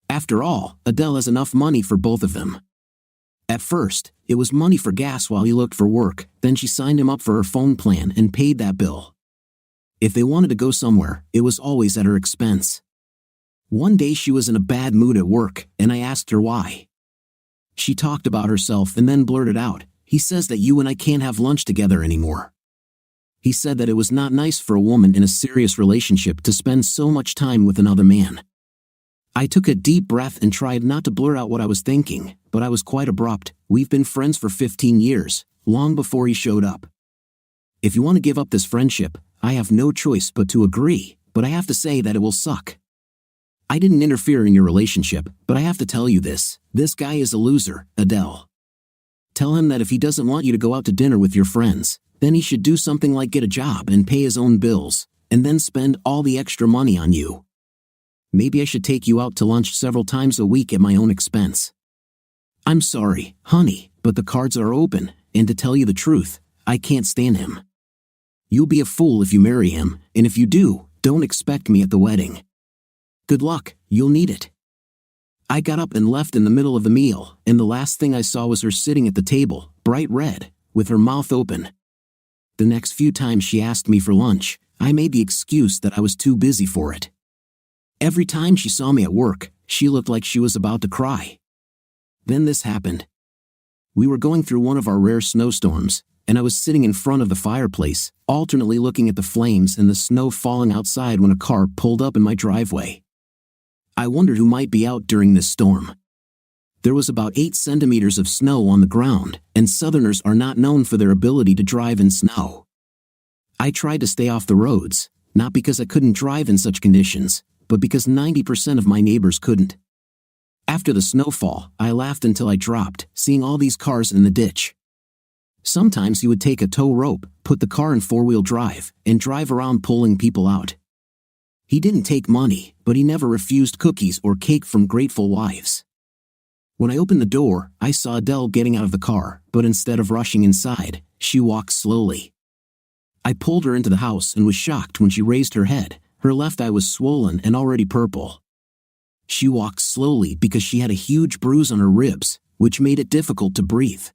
[SPEAKER 2] After all, Adele has enough money for both of them. At first, it was money for gas while he looked for work, then she signed him up for her phone plan and paid that bill. If they wanted to go somewhere, it was always at her expense. One day she was in a bad mood at work, and I asked her why. She talked about herself and then blurted out, "He says that you and I can't have lunch together anymore." He said that it was not nice for a woman in a serious relationship to spend so much time with another man. I took a deep breath and tried not to blur out what I was thinking, but I was quite abrupt. We've been friends for 15 years, long before he showed up. If you want to give up this friendship, I have no choice but to agree, but I have to say that it will suck. I didn't interfere in your relationship, but I have to tell you this guy is a loser, Adele. Tell him that if he doesn't want you to go out to dinner with your friends, then he should do something like get a job and pay his own bills, and then spend all the extra money on you. Maybe I should take you out to lunch several times a week at my own expense. I'm sorry, honey, but the cards are open, and to tell you the truth, I can't stand him. You'll be a fool if you marry him, and if you do, don't expect me at the wedding. Good luck, you'll need it. I got up and left in the middle of the meal, and the last thing I saw was her sitting at the table, bright red, with her mouth open. The next few times she asked me for lunch, I made the excuse that I was too busy for it. Every time she saw me at work, she looked like she was about to cry. Then this happened. We were going through one of our rare snowstorms, and I was sitting in front of the fireplace, alternately looking at the flames and the snow falling outside when a car pulled up in my driveway. I wondered who might be out during this storm. There was about 8 centimeters of snow on the ground, and Southerners are not known for their ability to drive in snow. I tried to stay off the roads, not because I couldn't drive in such conditions, but because 90% of my neighbors couldn't. After the snowfall, I laughed until I dropped, seeing all these cars in the ditch. Sometimes he would take a tow rope, put the car in 4-wheel drive, and drive around pulling people out. He didn't take money, but he never refused cookies or cake from grateful wives. When I opened the door, I saw Adele getting out of the car, but instead of rushing inside, she walked slowly. I pulled her into the house and was shocked when she raised her head. Her left eye was swollen and already purple. She walked slowly because she had a huge bruise on her ribs, which made it difficult to breathe.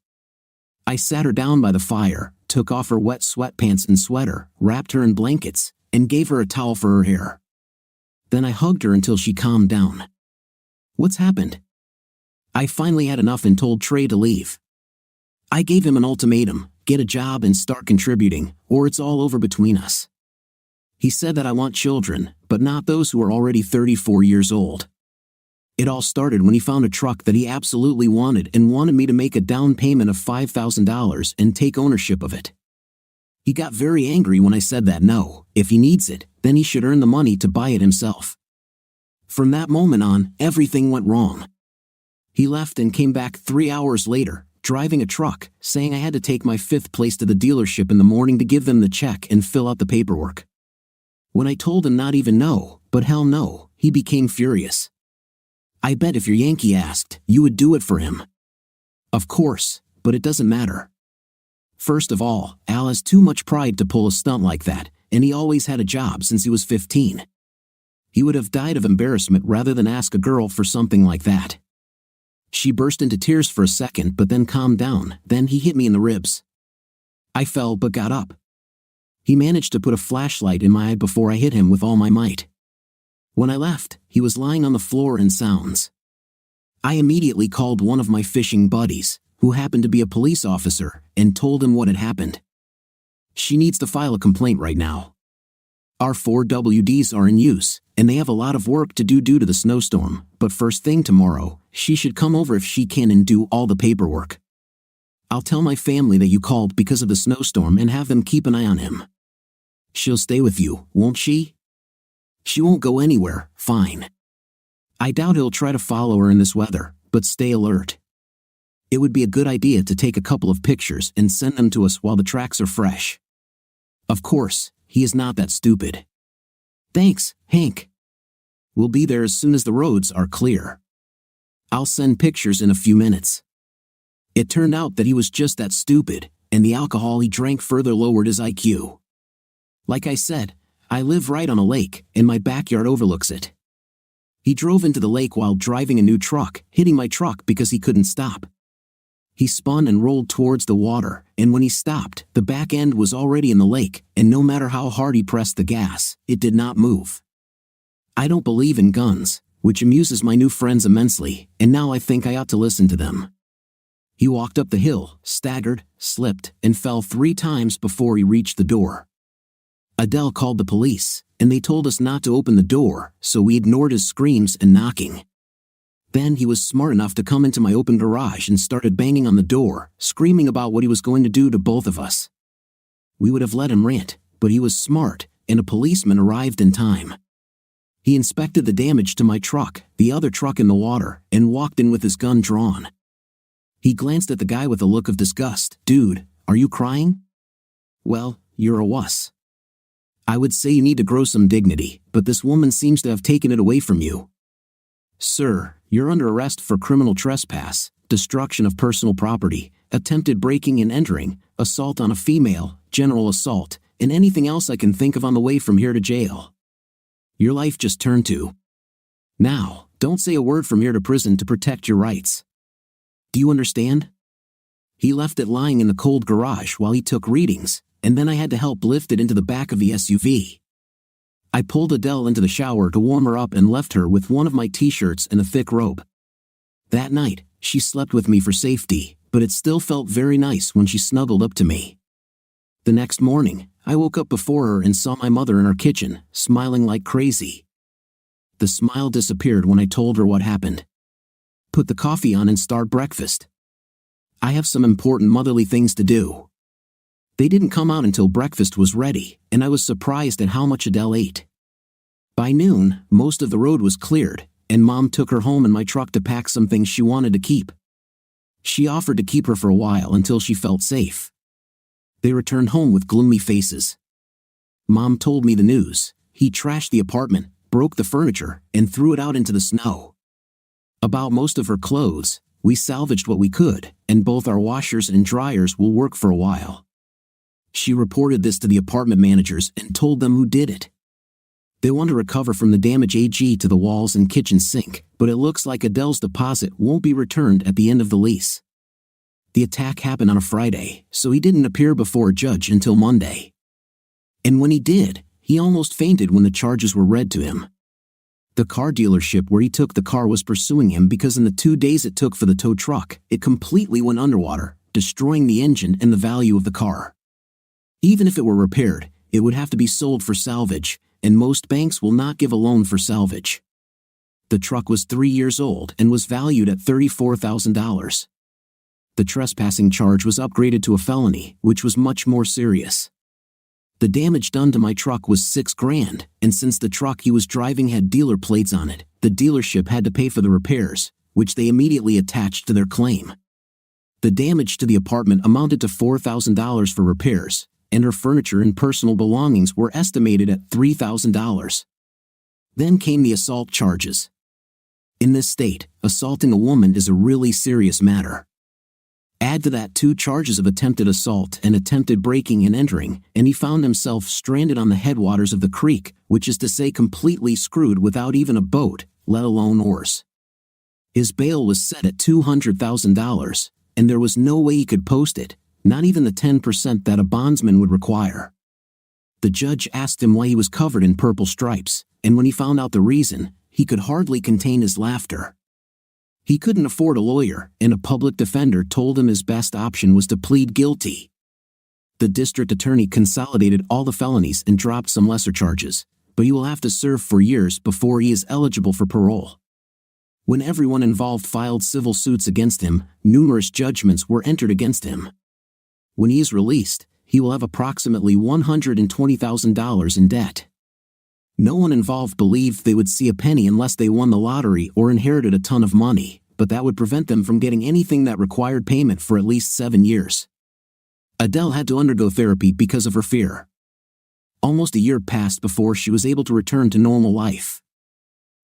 [SPEAKER 2] I sat her down by the fire, took off her wet sweatpants and sweater, wrapped her in blankets, and gave her a towel for her hair. Then I hugged her until she calmed down. What's happened? I finally had enough and told Trey to leave. I gave him an ultimatum: get a job and start contributing, or it's all over between us. He said that I want children, but not those who are already 34 years old. It all started when he found a truck that he absolutely wanted and wanted me to make a down payment of $5,000 and take ownership of it. He got very angry when I said that no, if he needs it, then he should earn the money to buy it himself. From that moment on, everything went wrong. He left and came back 3 hours later, driving a truck, saying I had to take my fifth place to the dealership in the morning to give them the check and fill out the paperwork. When I told him not even no, but hell no, he became furious. I bet if your Yankee asked, you would do it for him. Of course, but it doesn't matter. First of all, Al has too much pride to pull a stunt like that, and he always had a job since he was 15. He would have died of embarrassment rather than ask a girl for something like that. She burst into tears for a second but then calmed down, then he hit me in the ribs. I fell but got up. He managed to put a flashlight in my eye before I hit him with all my might. When I left, he was lying on the floor in sounds. I immediately called one of my fishing buddies, who happened to be a police officer, and told him what had happened. She needs to file a complaint right now. Our 4WDs are in use, and they have a lot of work to do due to the snowstorm, but first thing tomorrow, she should come over if she can and do all the paperwork. I'll tell my family that you called because of the snowstorm and have them keep an eye on him. She'll stay with you, won't she? She won't go anywhere, fine. I doubt he'll try to follow her in this weather, but stay alert. It would be a good idea to take a couple of pictures and send them to us while the tracks are fresh. Of course, he is not that stupid. Thanks, Hank. We'll be there as soon as the roads are clear. I'll send pictures in a few minutes. It turned out that he was just that stupid, and the alcohol he drank further lowered his IQ. Like I said, I live right on a lake, and my backyard overlooks it. He drove into the lake while driving a new truck, hitting my truck because he couldn't stop. He spun and rolled towards the water, and when he stopped, the back end was already in the lake, and no matter how hard he pressed the gas, it did not move. I don't believe in guns, which amuses my new friends immensely, and now I think I ought to listen to them. He walked up the hill, staggered, slipped, and fell 3 times before he reached the door. Adele called the police, and they told us not to open the door, so we ignored his screams and knocking. Then he was smart enough to come into my open garage and started banging on the door, screaming about what he was going to do to both of us. We would have let him rant, but he was smart, and a policeman arrived in time. He inspected the damage to my truck, the other truck in the water, and walked in with his gun drawn. He glanced at the guy with a look of disgust. Dude, are you crying? Well, you're a wuss. I would say you need to grow some dignity, but this woman seems to have taken it away from you. Sir, you're under arrest for criminal trespass, destruction of personal property, attempted breaking and entering, assault on a female, general assault, and anything else I can think of on the way from here to jail. Your life just turned to. Now, don't say a word from here to prison to protect your rights. Do you understand? He left it lying in the cold garage while he took readings, and then I had to help lift it into the back of the SUV. I pulled Adele into the shower to warm her up and left her with one of my t-shirts and a thick robe. That night, she slept with me for safety, but it still felt very nice when she snuggled up to me. The next morning, I woke up before her and saw my mother in her kitchen, smiling like crazy. The smile disappeared when I told her what happened. Put the coffee on and start breakfast. I have some important motherly things to do. They didn't come out until breakfast was ready, and I was surprised at how much Adele ate. By noon, most of the road was cleared, and Mom took her home in my truck to pack some things she wanted to keep. She offered to keep her for a while until she felt safe. They returned home with gloomy faces. Mom told me the news. He trashed the apartment, broke the furniture, and threw it out into the snow. About most of her clothes, we salvaged what we could, and both our washers and dryers will work for a while. She reported this to the apartment managers and told them who did it. They want to recover from the damage to the walls and kitchen sink, but it looks like Adele's deposit won't be returned at the end of the lease. The attack happened on a Friday, so he didn't appear before a judge until Monday. And when he did, he almost fainted when the charges were read to him. The car dealership where he took the car was pursuing him because in the 2 days it took for the tow truck, it completely went underwater, destroying the engine and the value of the car. Even if it were repaired, it would have to be sold for salvage, and most banks will not give a loan for salvage. The truck was 3 years old and was valued at $34,000. The trespassing charge was upgraded to a felony, which was much more serious. The damage done to my truck was $6,000, and since the truck he was driving had dealer plates on it, the dealership had to pay for the repairs, which they immediately attached to their claim. The damage to the apartment amounted to $4,000 for repairs, and her furniture and personal belongings were estimated at $3,000. Then came the assault charges. In this state, assaulting a woman is a really serious matter. Add to that 2 charges of attempted assault and attempted breaking and entering, and he found himself stranded on the headwaters of the creek, which is to say completely screwed without even a boat, let alone oars. His bail was set at $200,000, and there was no way he could post it, not even the 10% that a bondsman would require. The judge asked him why he was covered in purple stripes, and when he found out the reason, he could hardly contain his laughter. He couldn't afford a lawyer, and a public defender told him his best option was to plead guilty. The district attorney consolidated all the felonies and dropped some lesser charges, but he will have to serve for years before he is eligible for parole. When everyone involved filed civil suits against him, numerous judgments were entered against him. When he is released, he will have approximately $120,000 in debt. No one involved believed they would see a penny unless they won the lottery or inherited a ton of money, but that would prevent them from getting anything that required payment for at least 7 years. Adele had to undergo therapy because of her fear. Almost a year passed before she was able to return to normal life.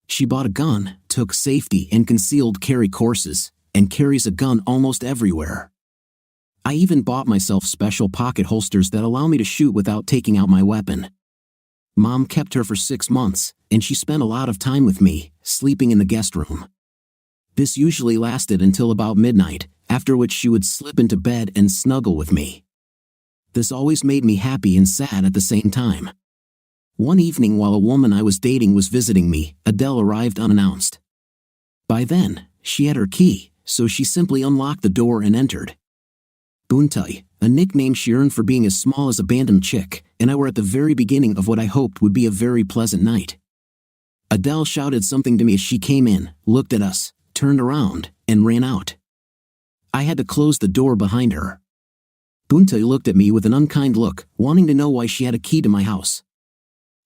[SPEAKER 2] She bought a gun, took safety and concealed carry courses, and carries a gun almost everywhere. I even bought myself special pocket holsters that allow me to shoot without taking out my weapon. Mom kept her for 6 months, and she spent a lot of time with me, sleeping in the guest room. This usually lasted until about midnight, after which she would slip into bed and snuggle with me. This always made me happy and sad at the same time. One evening while a woman I was dating was visiting me, Adele arrived unannounced. By then, she had her key, so she simply unlocked the door and entered. Buntai, a nickname she earned for being as small as a bantam chick, and I were at the very beginning of what I hoped would be a very pleasant night. Adele shouted something to me as she came in, looked at us, turned around, and ran out. I had to close the door behind her. Buntai looked at me with an unkind look, wanting to know why she had a key to my house.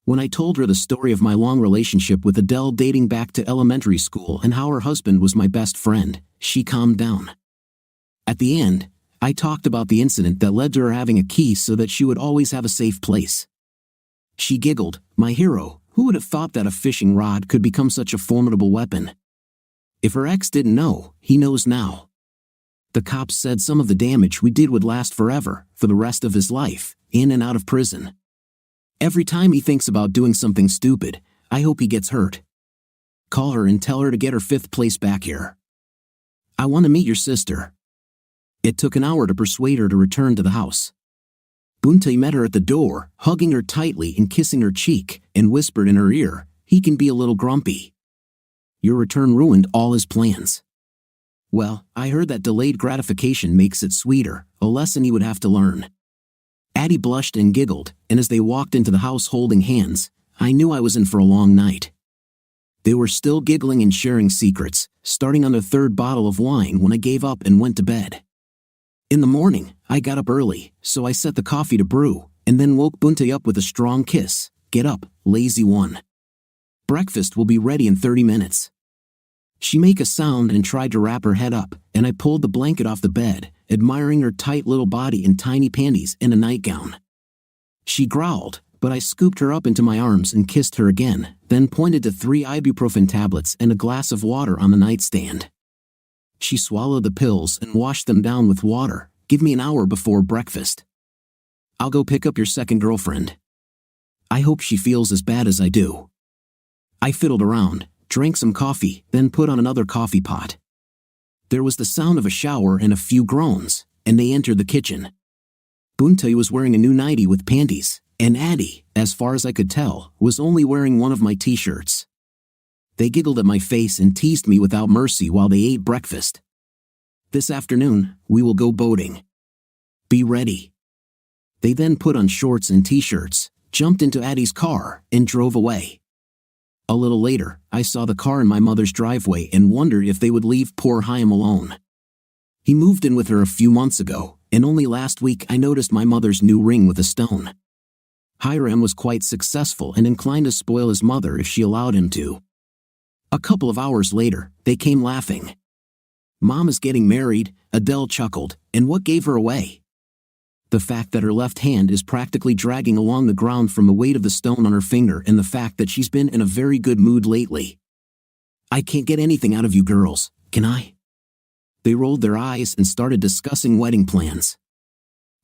[SPEAKER 2] When I told her the story of my long relationship with Adele dating back to elementary school and how her husband was my best friend, she calmed down. At the end, I talked about the incident that led to her having a key so that she would always have a safe place. She giggled, my hero, who would have thought that a fishing rod could become such a formidable weapon? If her ex didn't know, he knows now. The cops said some of the damage we did would last forever, for the rest of his life, in and out of prison. Every time he thinks about doing something stupid, I hope he gets hurt. Call her and tell her to get her 5th place back here. I want to meet your sister. It took an hour to persuade her to return to the house. Buntai met her at the door, hugging her tightly and kissing her cheek, and whispered in her ear, he can be a little grumpy. Your return ruined all his plans. Well, I heard that delayed gratification makes it sweeter, a lesson he would have to learn. Addie blushed and giggled, and as they walked into the house holding hands, I knew I was in for a long night. They were still giggling and sharing secrets, starting on their 3rd bottle of wine when I gave up and went to bed. In the morning, I got up early, so I set the coffee to brew, and then woke Buntai up with a strong kiss. Get up, lazy one. Breakfast will be ready in 30 minutes. She made a sound and tried to wrap her head up, and I pulled the blanket off the bed, admiring her tight little body in tiny panties and a nightgown. She growled, but I scooped her up into my arms and kissed her again, then pointed to 3 ibuprofen tablets and a glass of water on the nightstand. She swallowed the pills and washed them down with water. Give me an hour before breakfast. I'll go pick up your second girlfriend. I hope she feels as bad as I do. I fiddled around, drank some coffee, then put on another coffee pot. There was the sound of a shower and a few groans, and they entered the kitchen. Buntai was wearing a new nightie with panties, and Addie, as far as I could tell, was only wearing one of my t-shirts. They giggled at my face and teased me without mercy while they ate breakfast. This afternoon, we will go boating. Be ready. They then put on shorts and t-shirts, jumped into Addie's car, and drove away. A little later, I saw the car in my mother's driveway and wondered if they would leave poor Chaim alone. He moved in with her a few months ago, and only last week I noticed my mother's new ring with a stone. Hiram was quite successful and inclined to spoil his mother if she allowed him to. A couple of hours later, they came laughing. "Mom is getting married," Adele chuckled, "and what gave her away?" The fact that her left hand is practically dragging along the ground from the weight of the stone on her finger and the fact that she's been in a very good mood lately. "I can't get anything out of you girls, can I?" They rolled their eyes and started discussing wedding plans.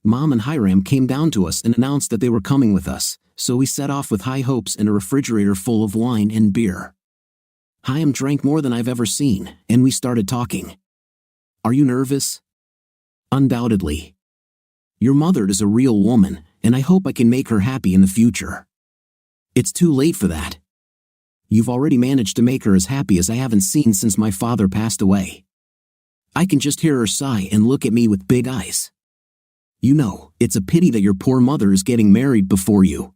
[SPEAKER 2] Mom and Hiram came down to us and announced that they were coming with us, so we set off with high hopes and a refrigerator full of wine and beer. Chaim drank more than I've ever seen, and we started talking. "Are you nervous?" "Undoubtedly. Your mother is a real woman, and I hope I can make her happy in the future." "It's too late for that. You've already managed to make her as happy as I haven't seen since my father passed away." I can just hear her sigh and look at me with big eyes. "You know, it's a pity that your poor mother is getting married before you.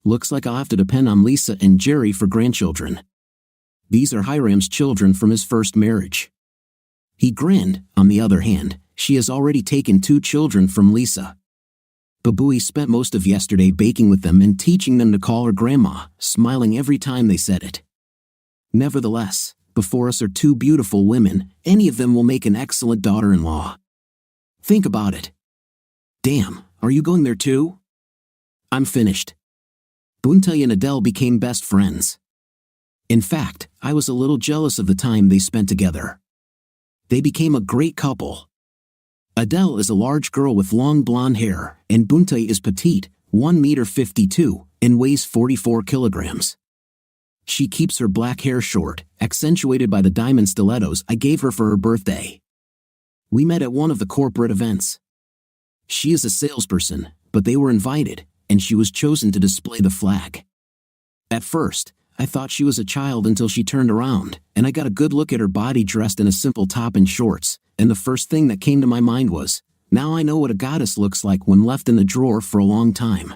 [SPEAKER 2] Looks like I'll have to depend on Lisa and Jerry for grandchildren. These are Hiram's children from his first marriage." He grinned. "On the other hand, she has already taken 2 children from Lisa. Babui spent most of yesterday baking with them and teaching them to call her grandma, smiling every time they said it. Nevertheless, before us are 2 beautiful women, any of them will make an excellent daughter-in-law. Think about it." "Damn, are you going there too?" "I'm finished." Buntai and Adele became best friends. In fact, I was a little jealous of the time they spent together. They became a great couple. Adele is a large girl with long blonde hair, and Buntai is petite, 1 meter 52, and weighs 44 kilograms. She keeps her black hair short, accentuated by the diamond stilettos I gave her for her birthday. We met at one of the corporate events. She is a salesperson, but they were invited, and she was chosen to display the flag. At first, I thought she was a child until she turned around, and I got a good look at her body dressed in a simple top and shorts, and the first thing that came to my mind was, now I know what a goddess looks like when left in the drawer for a long time.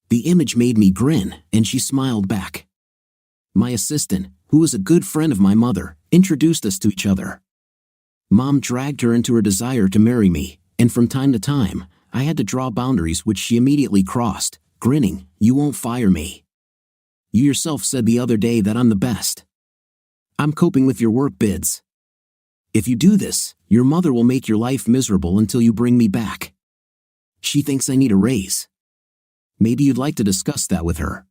[SPEAKER 2] The image made me grin, and she smiled back. My assistant, who was a good friend of my mother, introduced us to each other. Mom dragged her into her desire to marry me, and from time to time, I had to draw boundaries which she immediately crossed, grinning, "You won't fire me. You yourself said the other day that I'm the best. I'm coping with your work bids. If you do this, your mother will make your life miserable until you bring me back. She thinks I need a raise. Maybe you'd like to discuss that with her."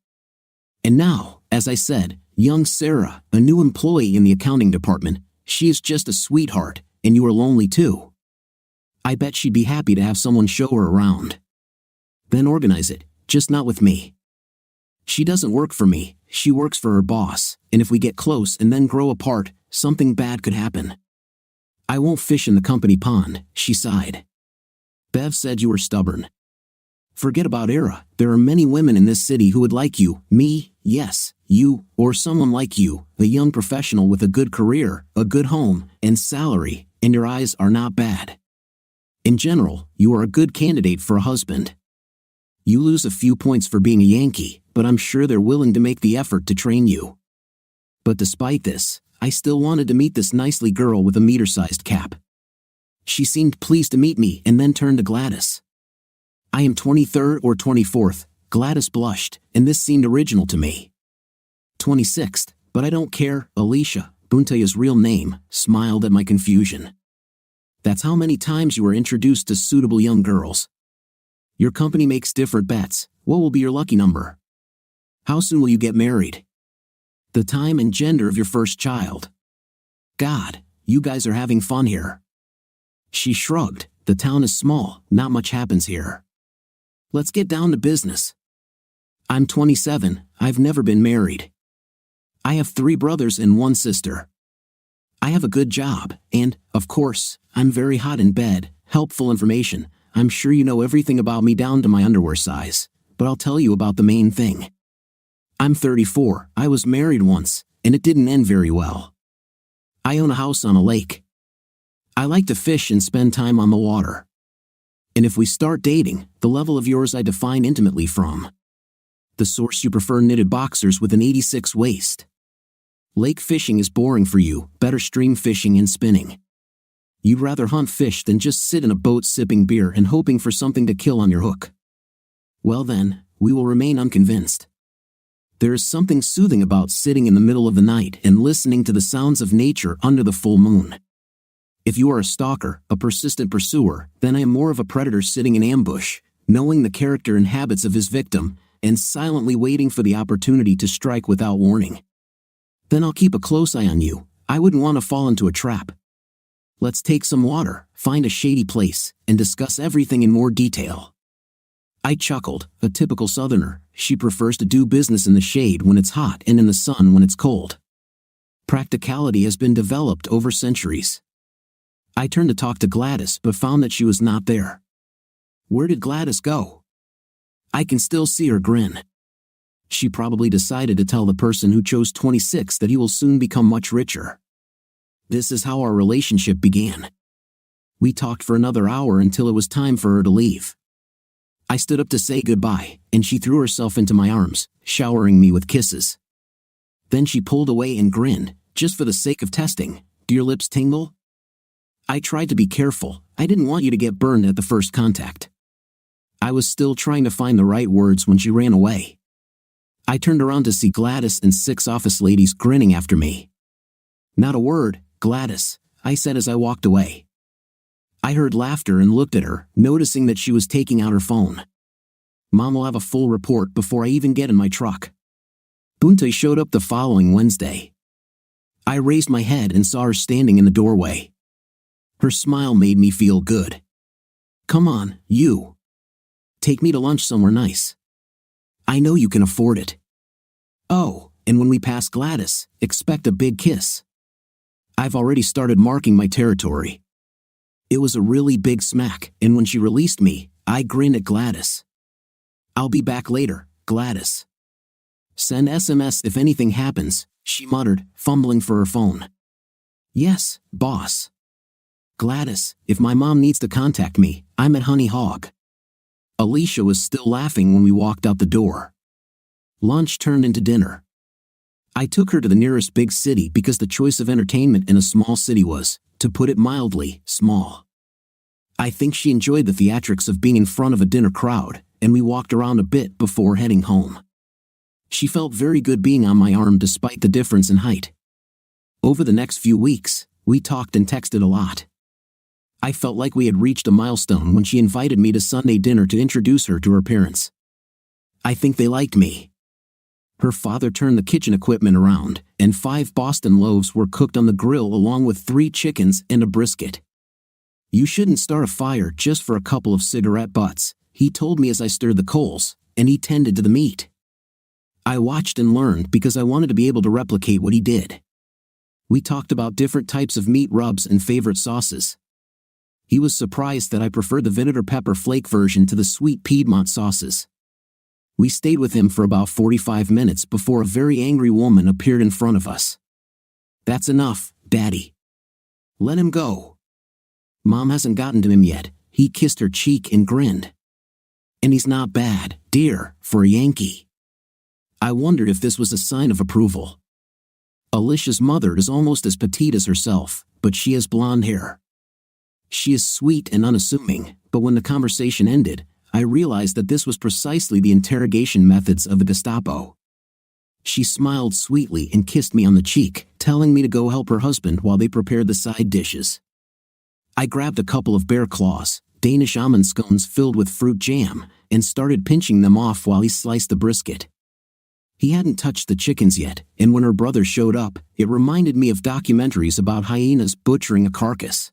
[SPEAKER 2] And now, as I said, young Sarah, a new employee in the accounting department, she is just a sweetheart, and you are lonely too. I bet she'd be happy to have someone show her around. Then organize it, just not with me. She doesn't work for me, she works for her boss, and if we get close and then grow apart, something bad could happen. "I won't fish in the company pond," she sighed. "Bev said you were stubborn. Forget about Era, there are many women in this city who would like you, me, yes, you, or someone like you, a young professional with a good career, a good home, and salary, and your eyes are not bad. In general, you are a good candidate for a husband. You lose a few points for being a Yankee, but I'm sure they're willing to make the effort to train you." But despite this, I still wanted to meet this nicely girl with a meter-sized cap. She seemed pleased to meet me and then turned to Gladys. "I am 23rd or 24th, Gladys blushed, and this seemed original to me. 26th, but I don't care, Alicia, Buntai's real name, smiled at my confusion. "That's how many times you were introduced to suitable young girls. Your company makes different bets. What will be your lucky number? How soon will you get married? The time and gender of your first child? God, you guys are having fun here." She shrugged. "The town is small, not much happens here. Let's get down to business. I'm 27, I've never been married. I have 3 brothers and 1 sister. I have a good job, and, of course, I'm very hot in bed. Helpful information. I'm sure you know everything about me down to my underwear size, but I'll tell you about the main thing. I'm 34, I was married once, and it didn't end very well. I own a house on a lake. I like to fish and spend time on the water. And if we start dating, the level of yours I define intimately from. The source you prefer knitted boxers with an 86 waist. Lake fishing is boring for you, better stream fishing and spinning. You'd rather hunt fish than just sit in a boat sipping beer and hoping for something to kill on your hook. Well then, we will remain unconvinced. There is something soothing about sitting in the middle of the night and listening to the sounds of nature under the full moon. If you are a stalker, a persistent pursuer, then I am more of a predator sitting in ambush, knowing the character and habits of his victim, and silently waiting for the opportunity to strike without warning. Then I'll keep a close eye on you. I wouldn't want to fall into a trap. Let's take some water, find a shady place, and discuss everything in more detail. I chuckled, a typical southerner. She prefers to do business in the shade when it's hot and in the sun when it's cold. Practicality has been developed over centuries. I turned to talk to Gladys but found that she was not there. Where did Gladys go? I can still see her grin. She probably decided to tell the person who chose 26 that he will soon become much richer. This is how our relationship began. We talked for another hour until it was time for her to leave. I stood up to say goodbye, and she threw herself into my arms, showering me with kisses. Then she pulled away and grinned, just for the sake of testing. Do your lips tingle? I tried to be careful. I didn't want you to get burned at the first contact. I was still trying to find the right words when she ran away. I turned around to see Gladys and 6 office ladies grinning after me. Not a word, Gladys, I said as I walked away. I heard laughter and looked at her, noticing that she was taking out her phone. Mom will have a full report before I even get in my truck. Bunte showed up the following Wednesday. I raised my head and saw her standing in the doorway. Her smile made me feel good. Come on, you. Take me to lunch somewhere nice. I know you can afford it. Oh, and when we pass Gladys, expect a big kiss. I've already started marking my territory. It was a really big smack, and when she released me, I grinned at Gladys. I'll be back later, Gladys. Send SMS if anything happens, she muttered, fumbling for her phone. Yes, boss. Gladys, if my mom needs to contact me, I'm at Honey Hog. Alicia was still laughing when we walked out the door. Lunch turned into dinner. I took her to the nearest big city because the choice of entertainment in a small city was, to put it mildly, small. I think she enjoyed the theatrics of being in front of a dinner crowd, and we walked around a bit before heading home. She felt very good being on my arm despite the difference in height. Over the next few weeks, we talked and texted a lot. I felt like we had reached a milestone when she invited me to Sunday dinner to introduce her to her parents. I think they liked me. Her father turned the kitchen equipment around, and 5 Boston loaves were cooked on the grill along with 3 chickens and a brisket. You shouldn't start a fire just for a couple of cigarette butts, he told me as I stirred the coals, and he tended to the meat. I watched and learned because I wanted to be able to replicate what he did. We talked about different types of meat rubs and favorite sauces. He was surprised that I preferred the vinegar pepper flake version to the sweet Piedmont sauces. We stayed with him for about 45 minutes before a very angry woman appeared in front of us. That's enough, Daddy. Let him go. Mom hasn't gotten to him yet. He kissed her cheek and grinned. And he's not bad, dear, for a Yankee. I wondered if this was a sign of approval. Alicia's mother is almost as petite as herself, but she has blonde hair. She is sweet and unassuming, but when the conversation ended, I realized that this was precisely the interrogation methods of the Gestapo. She smiled sweetly and kissed me on the cheek, telling me to go help her husband while they prepared the side dishes. I grabbed a couple of bear claws, Danish almond scones filled with fruit jam, and started pinching them off while he sliced the brisket. He hadn't touched the chickens yet, and when her brother showed up, it reminded me of documentaries about hyenas butchering a carcass.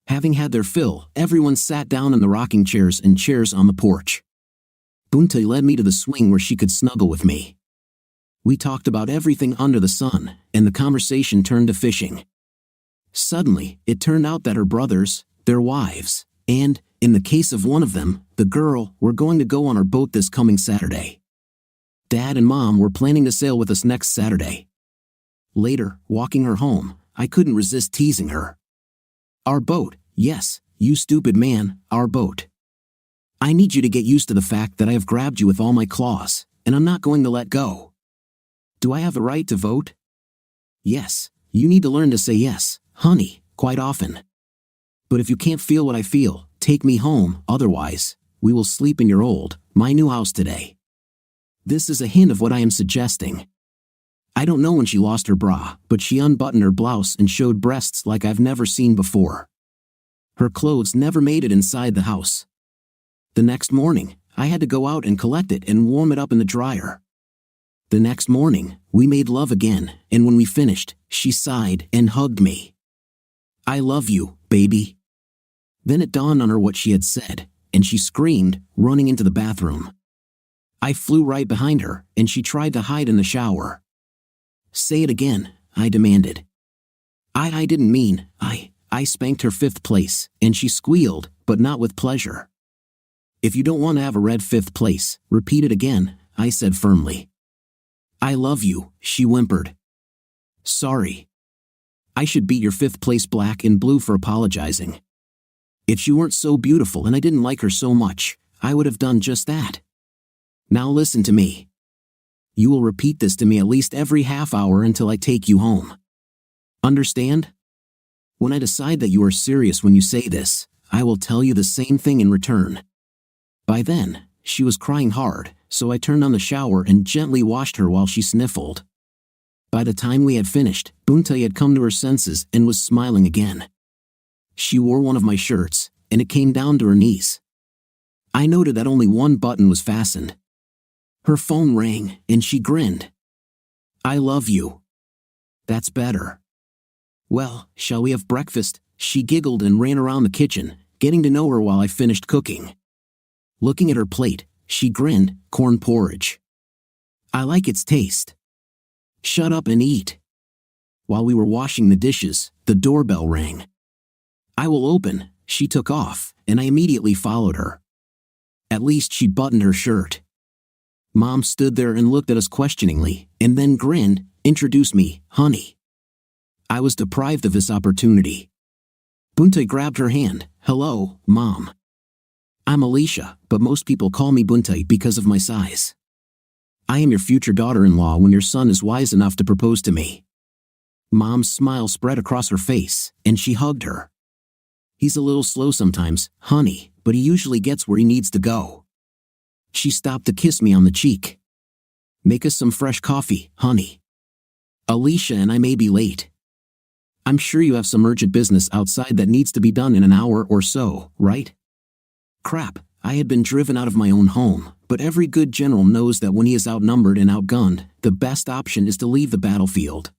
[SPEAKER 2] Having had their fill, everyone sat down in the rocking chairs and chairs on the porch. Bunte led me to the swing where she could snuggle with me. We talked about everything under the sun, and the conversation turned to fishing. Suddenly, it turned out that her brothers, their wives, and, in the case of one of them, the girl, were going to go on our boat this coming Saturday. Dad and Mom were planning to sail with us next Saturday. Later, walking her home, I couldn't resist teasing her. Our boat, yes, you stupid man, our boat. I need you to get used to the fact that I have grabbed you with all my claws, and I'm not going to let go. Do I have the right to vote? Yes, you need to learn to say yes, honey, quite often. But if you can't feel what I feel, take me home, otherwise, we will sleep in my new house today. This is a hint of what I am suggesting. I don't know when she lost her bra, but she unbuttoned her blouse and showed breasts like I've never seen before. Her clothes never made it inside the house. The next morning, I had to go out and collect it and warm it up in the dryer. The next morning, we made love again, and when we finished, she sighed and hugged me. I love you, baby. Then it dawned on her what she had said, and she screamed, running into the bathroom. I flew right behind her, and she tried to hide in the shower. Say it again, I demanded. I didn't mean, I spanked her 5th place, and she squealed, but not with pleasure. If you don't want to have a red 5th place, repeat it again, I said firmly. I love you, she whimpered. Sorry. I should beat your 5th place black and blue for apologizing. If she weren't so beautiful and I didn't like her so much, I would have done just that. Now listen to me. You will repeat this to me at least every half hour until I take you home. Understand? When I decide that you are serious when you say this, I will tell you the same thing in return. By then, she was crying hard, so I turned on the shower and gently washed her while she sniffled. By the time we had finished, Buntai had come to her senses and was smiling again. She wore one of my shirts, and it came down to her knees. I noted that only one button was fastened. Her phone rang, and she grinned. I love you. That's better. Well, shall we have breakfast? She giggled and ran around the kitchen, getting to know her while I finished cooking. Looking at her plate, she grinned, corn porridge. I like its taste. Shut up and eat. While we were washing the dishes, the doorbell rang. I will open, she took off, and I immediately followed her. At least she buttoned her shirt. Mom stood there and looked at us questioningly, and then grinned, introduced me, honey. I was deprived of this opportunity. Buntai grabbed her hand. Hello, Mom. I'm Alicia, but most people call me Buntai because of my size. I am your future daughter-in-law when your son is wise enough to propose to me. Mom's smile spread across her face, and she hugged her. He's a little slow sometimes, honey, but he usually gets where he needs to go. She stopped to kiss me on the cheek. Make us some fresh coffee, honey. Alicia and I may be late. I'm sure you have some urgent business outside that needs to be done in an hour or so, right? Crap, I had been driven out of my own home, but every good general knows that when he is outnumbered and outgunned, the best option is to leave the battlefield.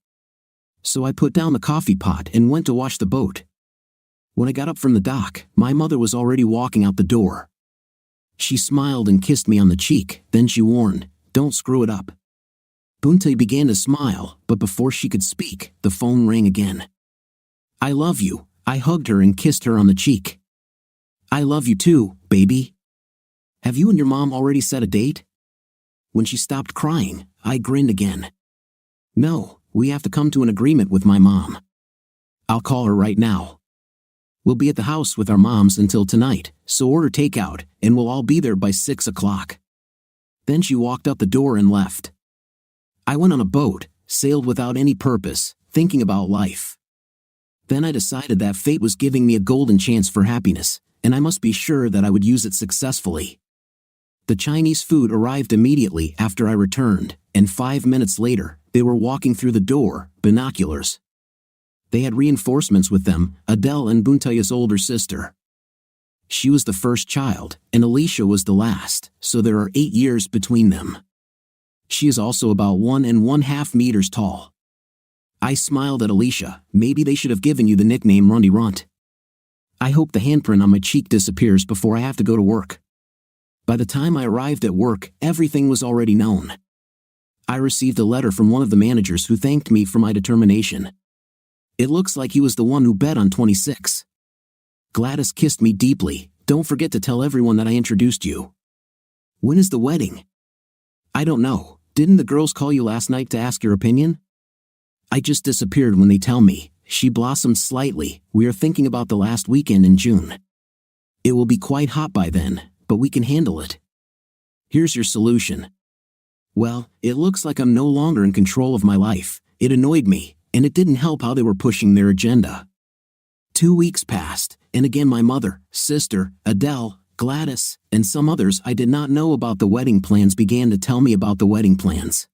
[SPEAKER 2] So I put down the coffee pot and went to wash the boat. When I got up from the dock, my mother was already walking out the door. She smiled and kissed me on the cheek, then she warned, "Don't screw it up." Buntai began to smile, but before she could speak, the phone rang again. I love you, I hugged her and kissed her on the cheek. I love you too, baby. Have you and your mom already set a date? When she stopped crying, I grinned again. No, we have to come to an agreement with my mom. I'll call her right now. We'll be at the house with our moms until tonight, so order takeout, and we'll all be there by 6 o'clock. Then she walked up the door and left. I went on a boat, sailed without any purpose, thinking about life. Then I decided that fate was giving me a golden chance for happiness, and I must be sure that I would use it successfully. The Chinese food arrived immediately after I returned, and 5 minutes later, they were walking through the door, binoculars. They had reinforcements with them, Adele and Buntai's older sister. She was the first child, and Alicia was the last, so there are 8 years between them. She is also about 1½ meters tall. I smiled at Alicia. Maybe they should have given you the nickname Rundy Runt. I hope the handprint on my cheek disappears before I have to go to work. By the time I arrived at work, everything was already known. I received a letter from one of the managers who thanked me for my determination. It looks like he was the one who bet on 26. Gladys kissed me deeply. Don't forget to tell everyone that I introduced you. When is the wedding? I don't know. Didn't the girls call you last night to ask your opinion? I just disappeared when they tell me. She blossomed slightly. We are thinking about the last weekend in June. It will be quite hot by then, but we can handle it. Here's your solution. Well, it looks like I'm no longer in control of my life. It annoyed me, and it didn't help how they were pushing their agenda. 2 weeks passed, and again my mother, sister, Adele, Gladys, and some others I did not know about the wedding plans began to tell me about the wedding plans.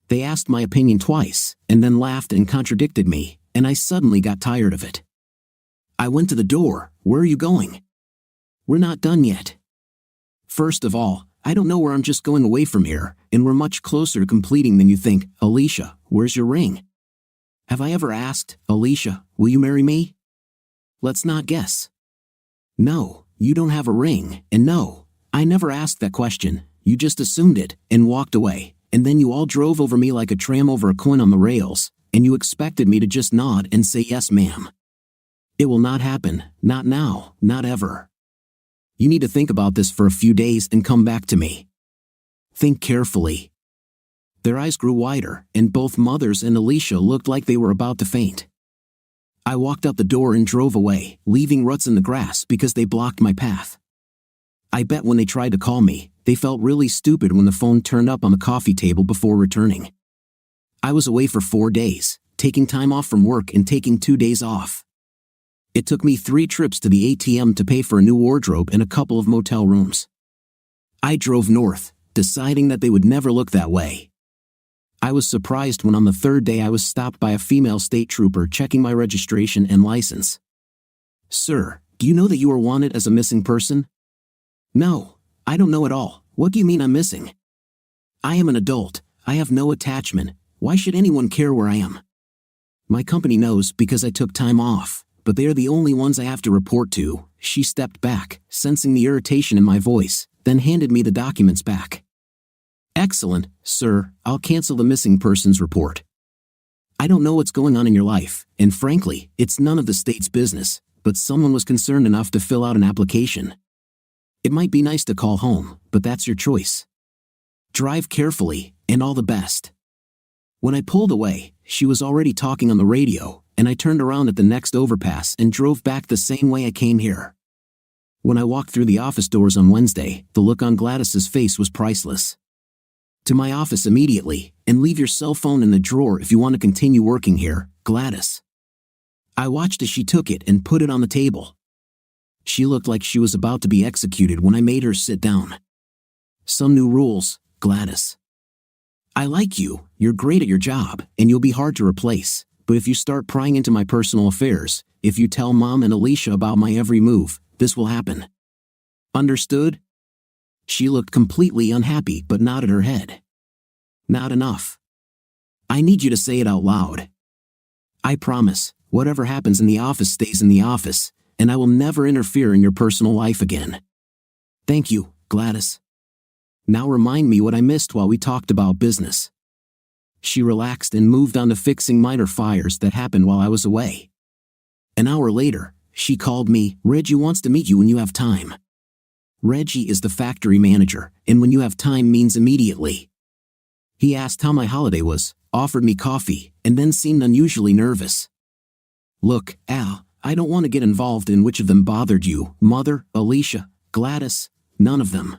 [SPEAKER 2] They asked my opinion twice, and then laughed and contradicted me, and I suddenly got tired of it. I went to the door. Where are you going? We're not done yet. First of all, I don't know where I'm just going away from here, and we're much closer to completing than you think. Alicia, where's your ring? Have I ever asked, Alicia, will you marry me? Let's not guess. No, you don't have a ring, and no, I never asked that question. You just assumed it, and walked away, and then you all drove over me like a tram over a coin on the rails, and you expected me to just nod and say yes ma'am. It will not happen, not now, not ever. You need to think about this for a few days and come back to me. Think carefully. Their eyes grew wider, and both mothers and Alicia looked like they were about to faint. I walked out the door and drove away, leaving ruts in the grass because they blocked my path. I bet when they tried to call me, they felt really stupid when the phone turned up on the coffee table before returning. I was away for 4 days, taking time off from work and taking 2 days off. It took me 3 trips to the ATM to pay for a new wardrobe and a couple of motel rooms. I drove north, deciding that they would never look that way. I was surprised when on the 3rd day I was stopped by a female state trooper checking my registration and license. Sir, do you know that you are wanted as a missing person? No, I don't know at all. What do you mean I'm missing? I am an adult. I have no attachment. Why should anyone care where I am? My company knows because I took time off, but they are the only ones I have to report to. She stepped back, sensing the irritation in my voice, then handed me the documents back. Excellent, sir, I'll cancel the missing persons report. I don't know what's going on in your life, and frankly, it's none of the state's business, but someone was concerned enough to fill out an application. It might be nice to call home, but that's your choice. Drive carefully, and all the best. When I pulled away, she was already talking on the radio, and I turned around at the next overpass and drove back the same way I came here. When I walked through the office doors on Wednesday, the look on Gladys's face was priceless. To my office immediately, and leave your cell phone in the drawer if you want to continue working here, Gladys. I watched as she took it and put it on the table. She looked like she was about to be executed when I made her sit down. Some new rules, Gladys. I like you, you're great at your job, and you'll be hard to replace, but if you start prying into my personal affairs, if you tell Mom and Alicia about my every move, this will happen. Understood? She looked completely unhappy but nodded her head. Not enough. I need you to say it out loud. I promise, whatever happens in the office stays in the office, and I will never interfere in your personal life again. Thank you, Gladys. Now remind me what I missed while we talked about business. She relaxed and moved on to fixing minor fires that happened while I was away. An hour later, she called me. Reggie wants to meet you when you have time. Reggie is the factory manager, and when you have time means immediately. He asked how my holiday was, offered me coffee, and then seemed unusually nervous. Look, Al, I don't want to get involved in which of them bothered you, Mother, Alicia, Gladys, none of them.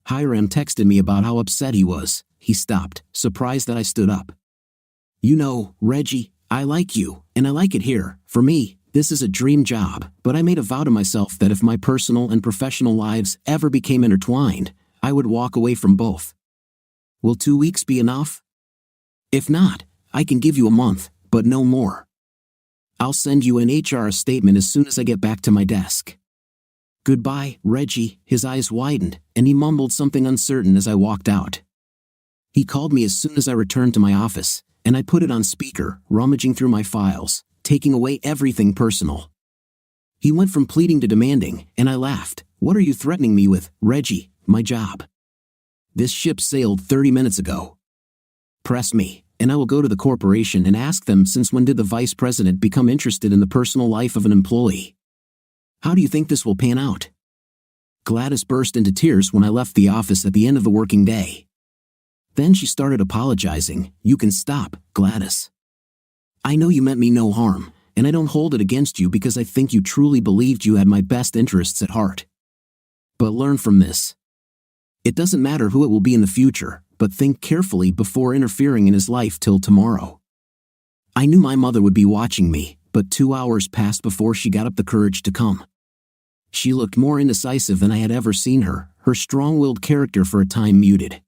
[SPEAKER 2] Hiram texted me about how upset he was. He stopped, surprised that I stood up. You know, Reggie, I like you, and I like it here. For me, this is a dream job, but I made a vow to myself that if my personal and professional lives ever became intertwined, I would walk away from both. Will 2 weeks be enough? If not, I can give you a month, but no more. I'll send you an HR statement as soon as I get back to my desk. Goodbye, Reggie. His eyes widened, and he mumbled something uncertain as I walked out. He called me as soon as I returned to my office, and I put it on speaker, rummaging through my files, taking away everything personal. He went from pleading to demanding, and I laughed. What are you threatening me with, Reggie? My job. This ship sailed 30 minutes ago. Press me, and I will go to the corporation and ask them since when did the vice president become interested in the personal life of an employee. How do you think this will pan out? Gladys burst into tears when I left the office at the end of the working day. Then she started apologizing. You can stop, Gladys. I know you meant me no harm, and I don't hold it against you because I think you truly believed you had my best interests at heart. But learn from this. It doesn't matter who it will be in the future, but think carefully before interfering in his life till tomorrow. I knew my mother would be watching me, but 2 hours passed before she got up the courage to come. She looked more indecisive than I had ever seen her, her strong-willed character for a time muted.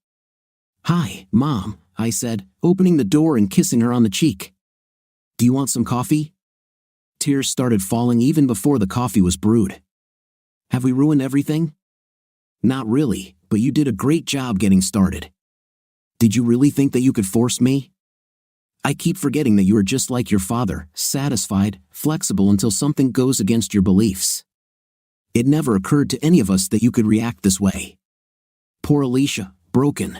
[SPEAKER 2] "Hi, Mom," I said, opening the door and kissing her on the cheek. "Do you want some coffee?" Tears started falling even before the coffee was brewed. "Have we ruined everything?" "Not really, but you did a great job getting started." "Did you really think that you could force me?" "I keep forgetting that you are just like your father, satisfied, flexible until something goes against your beliefs. It never occurred to any of us that you could react this way." Poor Alicia, broken.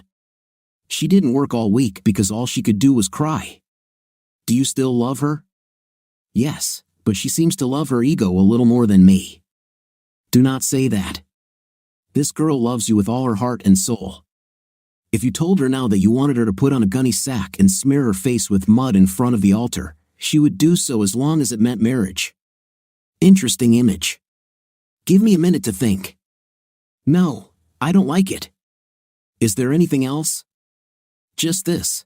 [SPEAKER 2] She didn't work all week because all she could do was cry. "Do you still love her?" "Yes, but she seems to love her ego a little more than me." "Do not say that. This girl loves you with all her heart and soul. If you told her now that you wanted her to put on a gunny sack and smear her face with mud in front of the altar, she would do so as long as it meant marriage." Interesting image. Give me a minute to think. "No, I don't like it." "Is there anything else?" "Just this."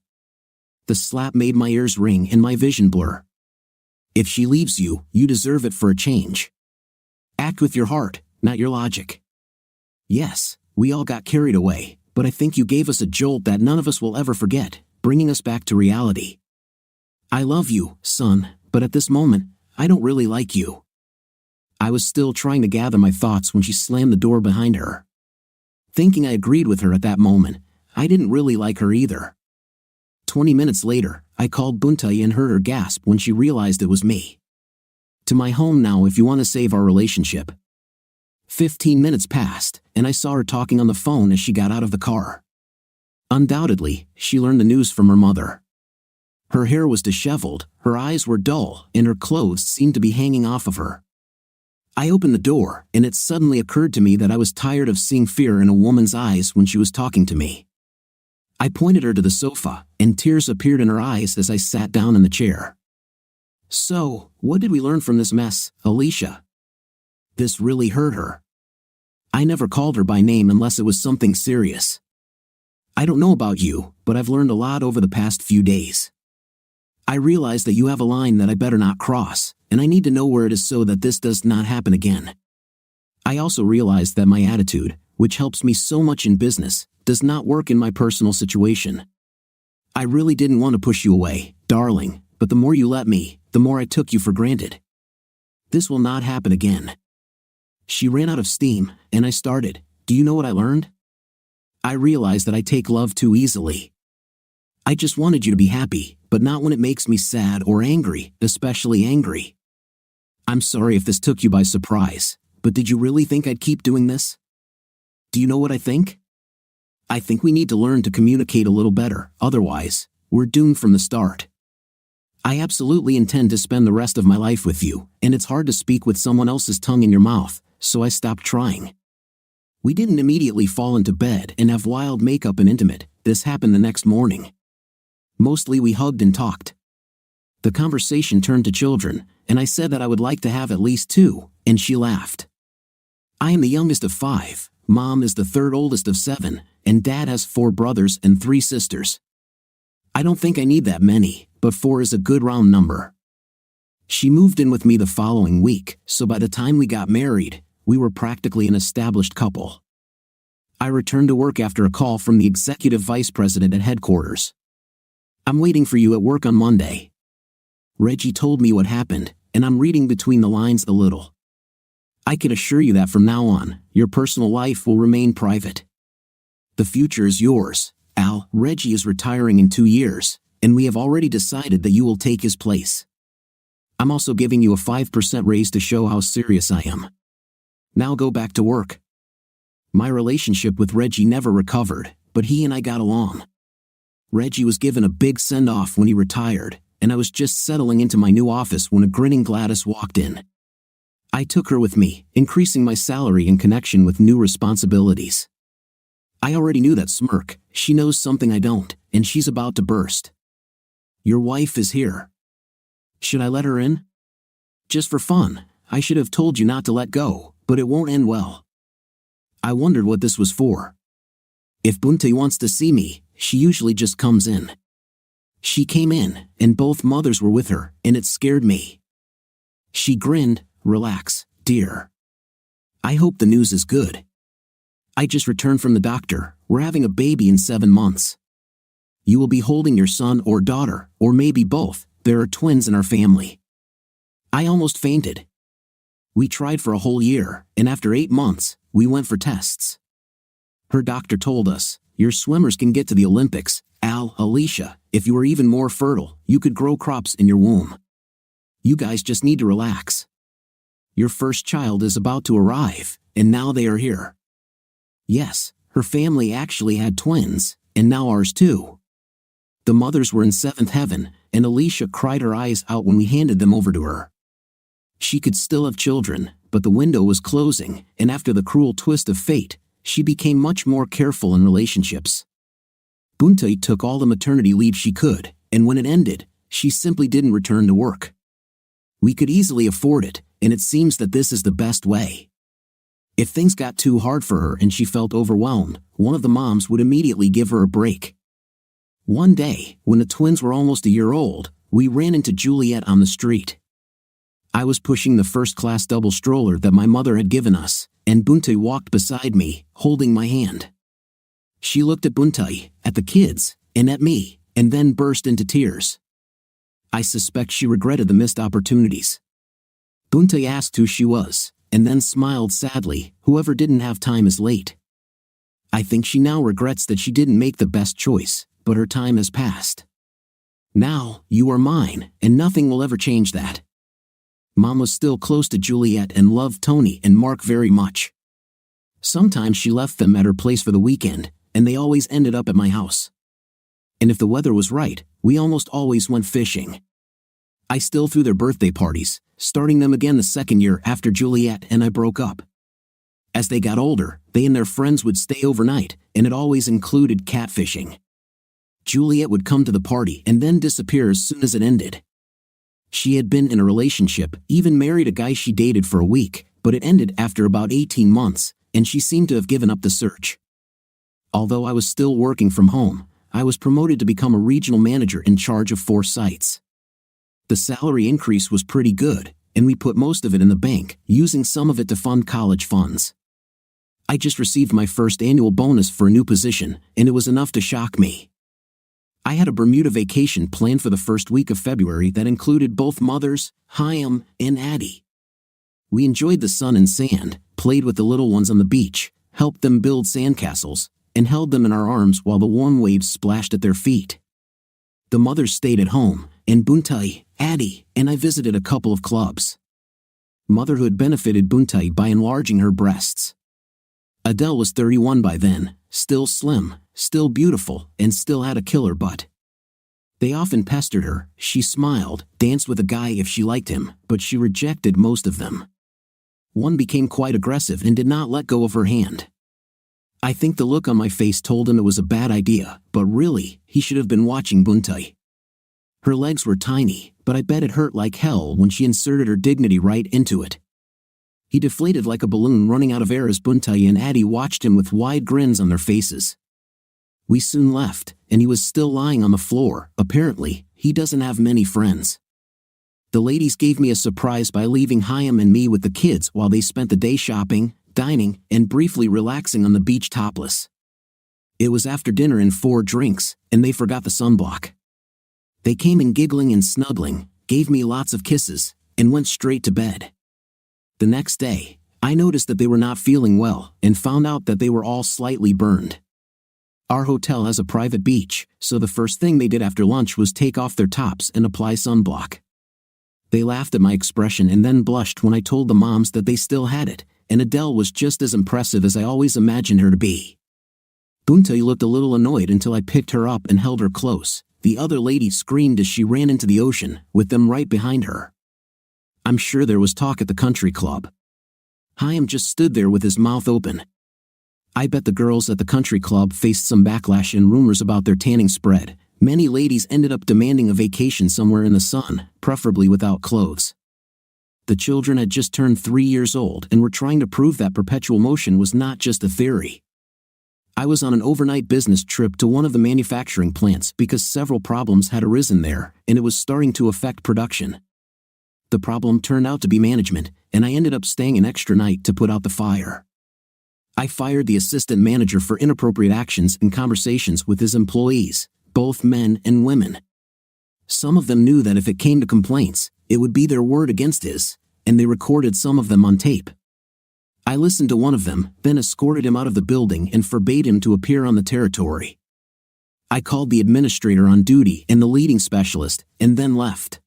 [SPEAKER 2] The slap made my ears ring and my vision blur. "If she leaves you, you deserve it for a change. Act with your heart, not your logic." Yes, we all got carried away, but I think you gave us a jolt that none of us will ever forget, bringing us back to reality. "I love you, son, but at this moment, I don't really like you." I was still trying to gather my thoughts when she slammed the door behind her. Thinking I agreed with her at that moment, I didn't really like her either. 20 minutes later, I called Buntai and heard her gasp when she realized it was me. "To my home now if you want to save our relationship." 15 minutes passed, and I saw her talking on the phone as she got out of the car. Undoubtedly, she learned the news from her mother. Her hair was disheveled, her eyes were dull, and her clothes seemed to be hanging off of her. I opened the door, and it suddenly occurred to me that I was tired of seeing fear in a woman's eyes when she was talking to me. I pointed her to the sofa, and tears appeared in her eyes as I sat down in the chair. "So, what did we learn from this mess, Alicia?" This really hurt her. I never called her by name unless it was something serious. "I don't know about you, but I've learned a lot over the past few days. I realize that you have a line that I better not cross, and I need to know where it is so that this does not happen again. I also realize that my attitude, which helps me so much in business, does not work in my personal situation. I really didn't want to push you away, darling, but the more you let me, the more I took you for granted. This will not happen again." She ran out of steam, and I started, "Do you know what I learned? I realize that I take love too easily. I just wanted you to be happy, but not when it makes me sad or angry, especially angry. I'm sorry if this took you by surprise, but did you really think I'd keep doing this? Do you know what I think? I think we need to learn to communicate a little better, otherwise, we're doomed from the start. I absolutely intend to spend the rest of my life with you, and it's hard to speak with someone else's tongue in your mouth, so I stopped trying." We didn't immediately fall into bed and have wild makeup and intimate. This happened the next morning. Mostly we hugged and talked. The conversation turned to children, and I said that I would like to have at least 2, and she laughed. "I am the youngest of 5, Mom is the third oldest of 7, and Dad has 4 brothers and 3 sisters. I don't think I need that many, but 4 is a good round number." She moved in with me the following week, so by the time we got married, we were practically an established couple. I returned to work after a call from the executive vice president at headquarters. "I'm waiting for you at work on Monday." Reggie told me what happened, and I'm reading between the lines a little. "I can assure you that from now on, your personal life will remain private. The future is yours, Al. Reggie is retiring in 2 years, and we have already decided that you will take his place. I'm also giving you a 5% raise to show how serious I am. Now go back to work." My relationship with Reggie never recovered, but he and I got along. Reggie was given a big send-off when he retired, and I was just settling into my new office when a grinning Gladys walked in. I took her with me, increasing my salary in connection with new responsibilities. I already knew that smirk. She knows something I don't, and she's about to burst. "Your wife is here. Should I let her in?" "Just for fun. I should have told you not to let go, but it won't end well." I wondered what this was for. If Bunte wants to see me, she usually just comes in. She came in, and both mothers were with her, and it scared me. She grinned. Relax, dear. I hope the news is good. I just returned from the doctor. We're having a baby in 7 months. You will be holding your son or daughter, or maybe both. There are twins in our family. I almost fainted. We tried for a whole year, and after 8 months, we went for tests. Her doctor told us, your swimmers can get to the Olympics. Alicia, if you were even more fertile, you could grow crops in your womb. You guys just need to relax. Your first child is about to arrive, and now they are here. Yes, her family actually had twins, and now ours too. The mothers were in seventh heaven, and Alicia cried her eyes out when we handed them over to her. She could still have children, but the window was closing, and after the cruel twist of fate, she became much more careful in relationships. Bunte took all the maternity leave she could, and when it ended, she simply didn't return to work. We could easily afford it, and it seems that this is the best way. If things got too hard for her and she felt overwhelmed, one of the moms would immediately give her a break. One day, when the twins were almost a year old, we ran into Juliet on the street. I was pushing the first-class double stroller that my mother had given us, and Bunte walked beside me, holding my hand. She looked at Bunte, at the kids, and at me, and then burst into tears. I suspect she regretted the missed opportunities. Bunte asked who she was, and then smiled sadly. Whoever didn't have time is late. I think she now regrets that she didn't make the best choice, but her time has passed. Now, you are mine, and nothing will ever change that. Mom was still close to Juliet and loved Tony and Mark very much. Sometimes she left them at her place for the weekend, and they always ended up at my house. And if the weather was right, we almost always went fishing. I still threw their birthday parties, starting them again the second year after Juliet and I broke up. As they got older, they and their friends would stay overnight, and it always included catfishing. Juliet would come to the party and then disappear as soon as it ended. She had been in a relationship, even married a guy she dated for a week, but it ended after about 18 months, and she seemed to have given up the search. Although I was still working from home, I was promoted to become a regional manager in charge of 4 sites. The salary increase was pretty good, and we put most of it in the bank, using some of it to fund college funds. I just received my first annual bonus for a new position, and it was enough to shock me. I had a Bermuda vacation planned for the first week of February that included both mothers, Chaim and Addie. We enjoyed the sun and sand, played with the little ones on the beach, helped them build sandcastles, and held them in our arms while the warm waves splashed at their feet. The mothers stayed at home, and Bunte, Addie, and I visited a couple of clubs. Motherhood benefited Bunte by enlarging her breasts. Adele was 31 by then, still slim, still beautiful, and still had a killer butt. They often pestered her. She smiled, danced with a guy if she liked him, but she rejected most of them. One became quite aggressive and did not let go of her hand. I think the look on my face told him it was a bad idea, but really, he should have been watching Bunte. Her legs were tiny, but I bet it hurt like hell when she inserted her dignity right into it. He deflated like a balloon running out of air as Bunte and Addie watched him with wide grins on their faces. We soon left, and he was still lying on the floor. Apparently, he doesn't have many friends. The ladies gave me a surprise by leaving Chaim and me with the kids while they spent the day shopping, dining, and briefly relaxing on the beach topless. It was after dinner and 4 drinks, and they forgot the sunblock. They came in giggling and snuggling, gave me lots of kisses, and went straight to bed. The next day, I noticed that they were not feeling well and found out that they were all slightly burned. Our hotel has a private beach, so the first thing they did after lunch was take off their tops and apply sunblock. They laughed at my expression and then blushed when I told the moms that they still had it, and Adele was just as impressive as I always imagined her to be. Bunte looked a little annoyed until I picked her up and held her close. The other lady screamed as she ran into the ocean, with them right behind her. I'm sure there was talk at the country club. Chaim just stood there with his mouth open. I bet the girls at the country club faced some backlash and rumors about their tanning spread. Many ladies ended up demanding a vacation somewhere in the sun, preferably without clothes. The children had just turned 3 years old and were trying to prove that perpetual motion was not just a theory. I was on an overnight business trip to one of the manufacturing plants because several problems had arisen there, and it was starting to affect production. The problem turned out to be management, and I ended up staying an extra night to put out the fire. I fired the assistant manager for inappropriate actions and conversations with his employees, both men and women. Some of them knew that if it came to complaints, it would be their word against his, and they recorded some of them on tape. I listened to one of them, then escorted him out of the building and forbade him to appear on the territory. I called the administrator on duty and the leading specialist, and then left.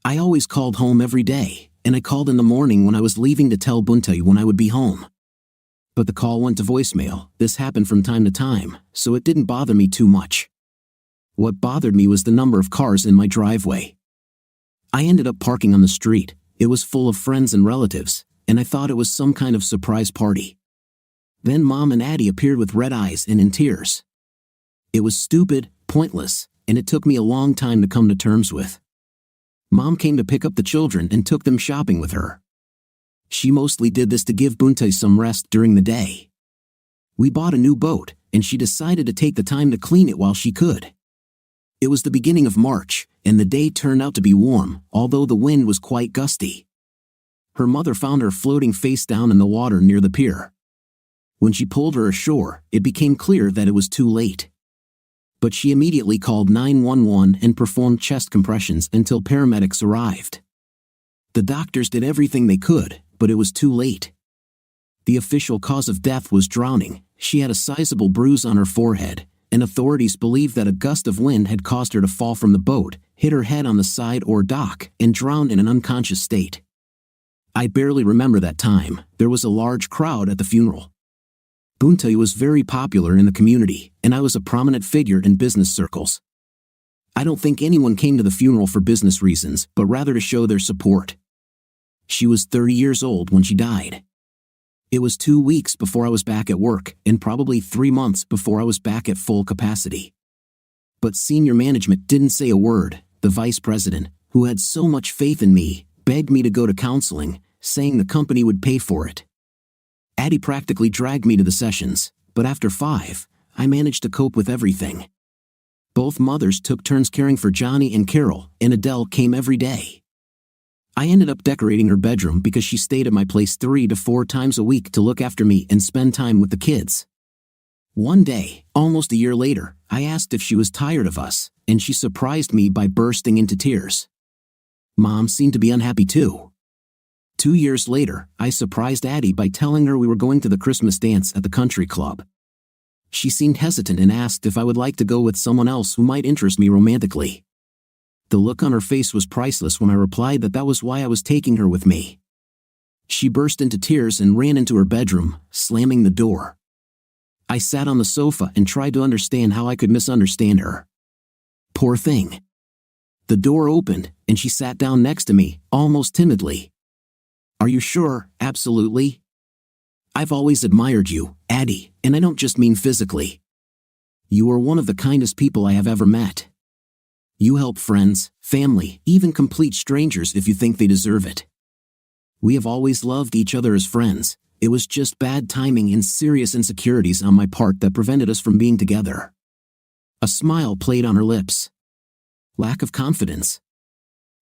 [SPEAKER 2] I always called home every day, and I called in the morning when I was leaving to tell Buntai when I would be home. But the call went to voicemail. This happened from time to time, so it didn't bother me too much. What bothered me was the number of cars in my driveway. I ended up parking on the street. It was full of friends and relatives, and I thought it was some kind of surprise party. Then Mom and Addie appeared with red eyes and in tears. It was stupid, pointless, and it took me a long time to come to terms with. Mom came to pick up the children and took them shopping with her. She mostly did this to give Buntai some rest during the day. We bought a new boat, and she decided to take the time to clean it while she could. It was the beginning of March, and the day turned out to be warm, although the wind was quite gusty. Her mother found her floating face down in the water near the pier. When she pulled her ashore, it became clear that it was too late. But she immediately called 911 and performed chest compressions until paramedics arrived. The doctors did everything they could, but it was too late. The official cause of death was drowning. She had a sizable bruise on her forehead, and authorities believed that a gust of wind had caused her to fall from the boat, hit her head on the side or dock, and drowned in an unconscious state. I barely remember that time. There was a large crowd at the funeral. Buntai was very popular in the community, and I was a prominent figure in business circles. I don't think anyone came to the funeral for business reasons, but rather to show their support. She was 30 years old when she died. It was 2 weeks before I was back at work, and probably 3 months before I was back at full capacity. But senior management didn't say a word. The vice president, who had so much faith in me, begged me to go to counseling, saying the company would pay for it. Addie practically dragged me to the sessions, but after 5, I managed to cope with everything. Both mothers took turns caring for Johnny and Carol, and Adele came every day. I ended up decorating her bedroom because she stayed at my place 3 to 4 times a week to look after me and spend time with the kids. One day, almost a year later, I asked if she was tired of us, and she surprised me by bursting into tears. Mom seemed to be unhappy too. 2 years later, I surprised Addie by telling her we were going to the Christmas dance at the country club. She seemed hesitant and asked if I would like to go with someone else who might interest me romantically. The look on her face was priceless when I replied that that was why I was taking her with me. She burst into tears and ran into her bedroom, slamming the door. I sat on the sofa and tried to understand how I could misunderstand her. Poor thing. The door opened, and she sat down next to me, almost timidly. "Are you sure?" "Absolutely. I've always admired you, Addie, and I don't just mean physically. You are one of the kindest people I have ever met. You help friends, family, even complete strangers if you think they deserve it. We have always loved each other as friends. It was just bad timing and serious insecurities on my part that prevented us from being together." A smile played on her lips. "Lack of confidence.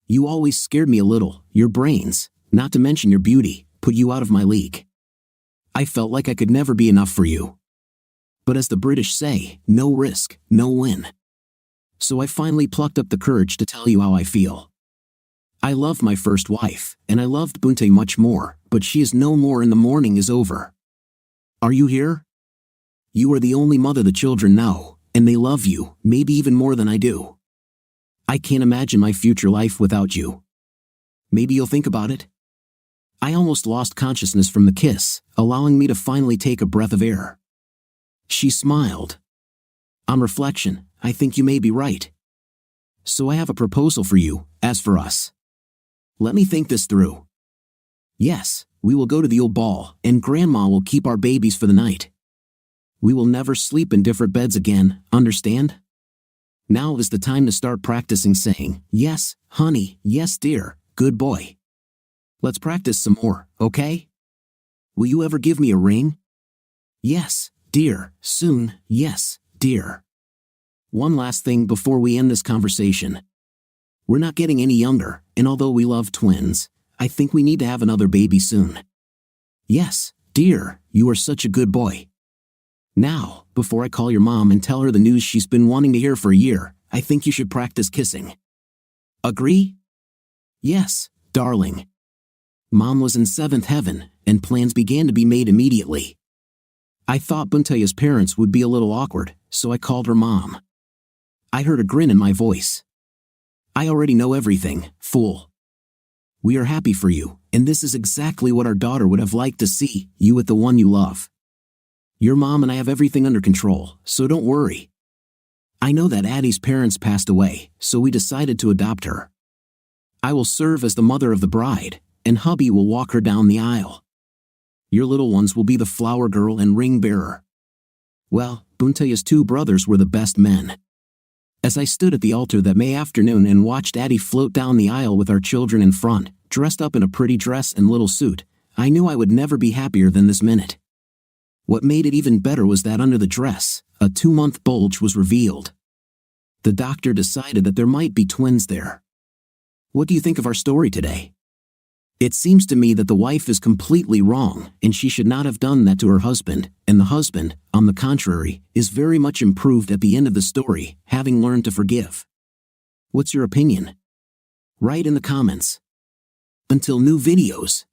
[SPEAKER 2] You always scared me a little. Your brains, not to mention your beauty, put you out of my league. I felt like I could never be enough for you. But as the British say, no risk, no win. So I finally plucked up the courage to tell you how I feel. I love my first wife, and I loved Buntai much more, but she is no more and the mourning is over. Are you here? You are the only mother the children know, and they love you, maybe even more than I do. I can't imagine my future life without you. Maybe you'll think about it." I almost lost consciousness from the kiss, allowing me to finally take a breath of air. She smiled. "On reflection, I think you may be right. So I have a proposal for you, as for us. Let me think this through. Yes, we will go to the old ball, and Grandma will keep our babies for the night. We will never sleep in different beds again, understand? Now is the time to start practicing saying, 'Yes, honey, yes dear, good boy.' Let's practice some more, okay? Will you ever give me a ring? Yes, dear, soon, yes, dear. One last thing before we end this conversation. We're not getting any younger, and although we love twins, I think we need to have another baby soon. Yes, dear, you are such a good boy. Now, before I call your mom and tell her the news she's been wanting to hear for a year, I think you should practice kissing. Agree? Yes, darling. Mom was in seventh heaven, and plans began to be made immediately. I thought Buntaya's parents would be a little awkward, so I called her mom. I heard a grin in my voice. I already know everything, fool. We are happy for you, and this is exactly what our daughter would have liked to see, you with the one you love. Your mom and I have everything under control, so don't worry. I know that Addie's parents passed away, so we decided to adopt her. I will serve as the mother of the bride, and hubby will walk her down the aisle. Your little ones will be the flower girl and ring bearer. Well, Buntaya's two brothers were the best men. As I stood at the altar that May afternoon and watched Addie float down the aisle with our children in front, dressed up in a pretty dress and little suit, I knew I would never be happier than this minute. What made it even better was that under the dress, a 2-month bulge was revealed. The doctor decided that there might be twins there. What do you think of our story today? It seems to me that the wife is completely wrong, and she should not have done that to her husband, and the husband, on the contrary, is very much improved at the end of the story, having learned to forgive. What's your opinion? Write in the comments. Until new videos.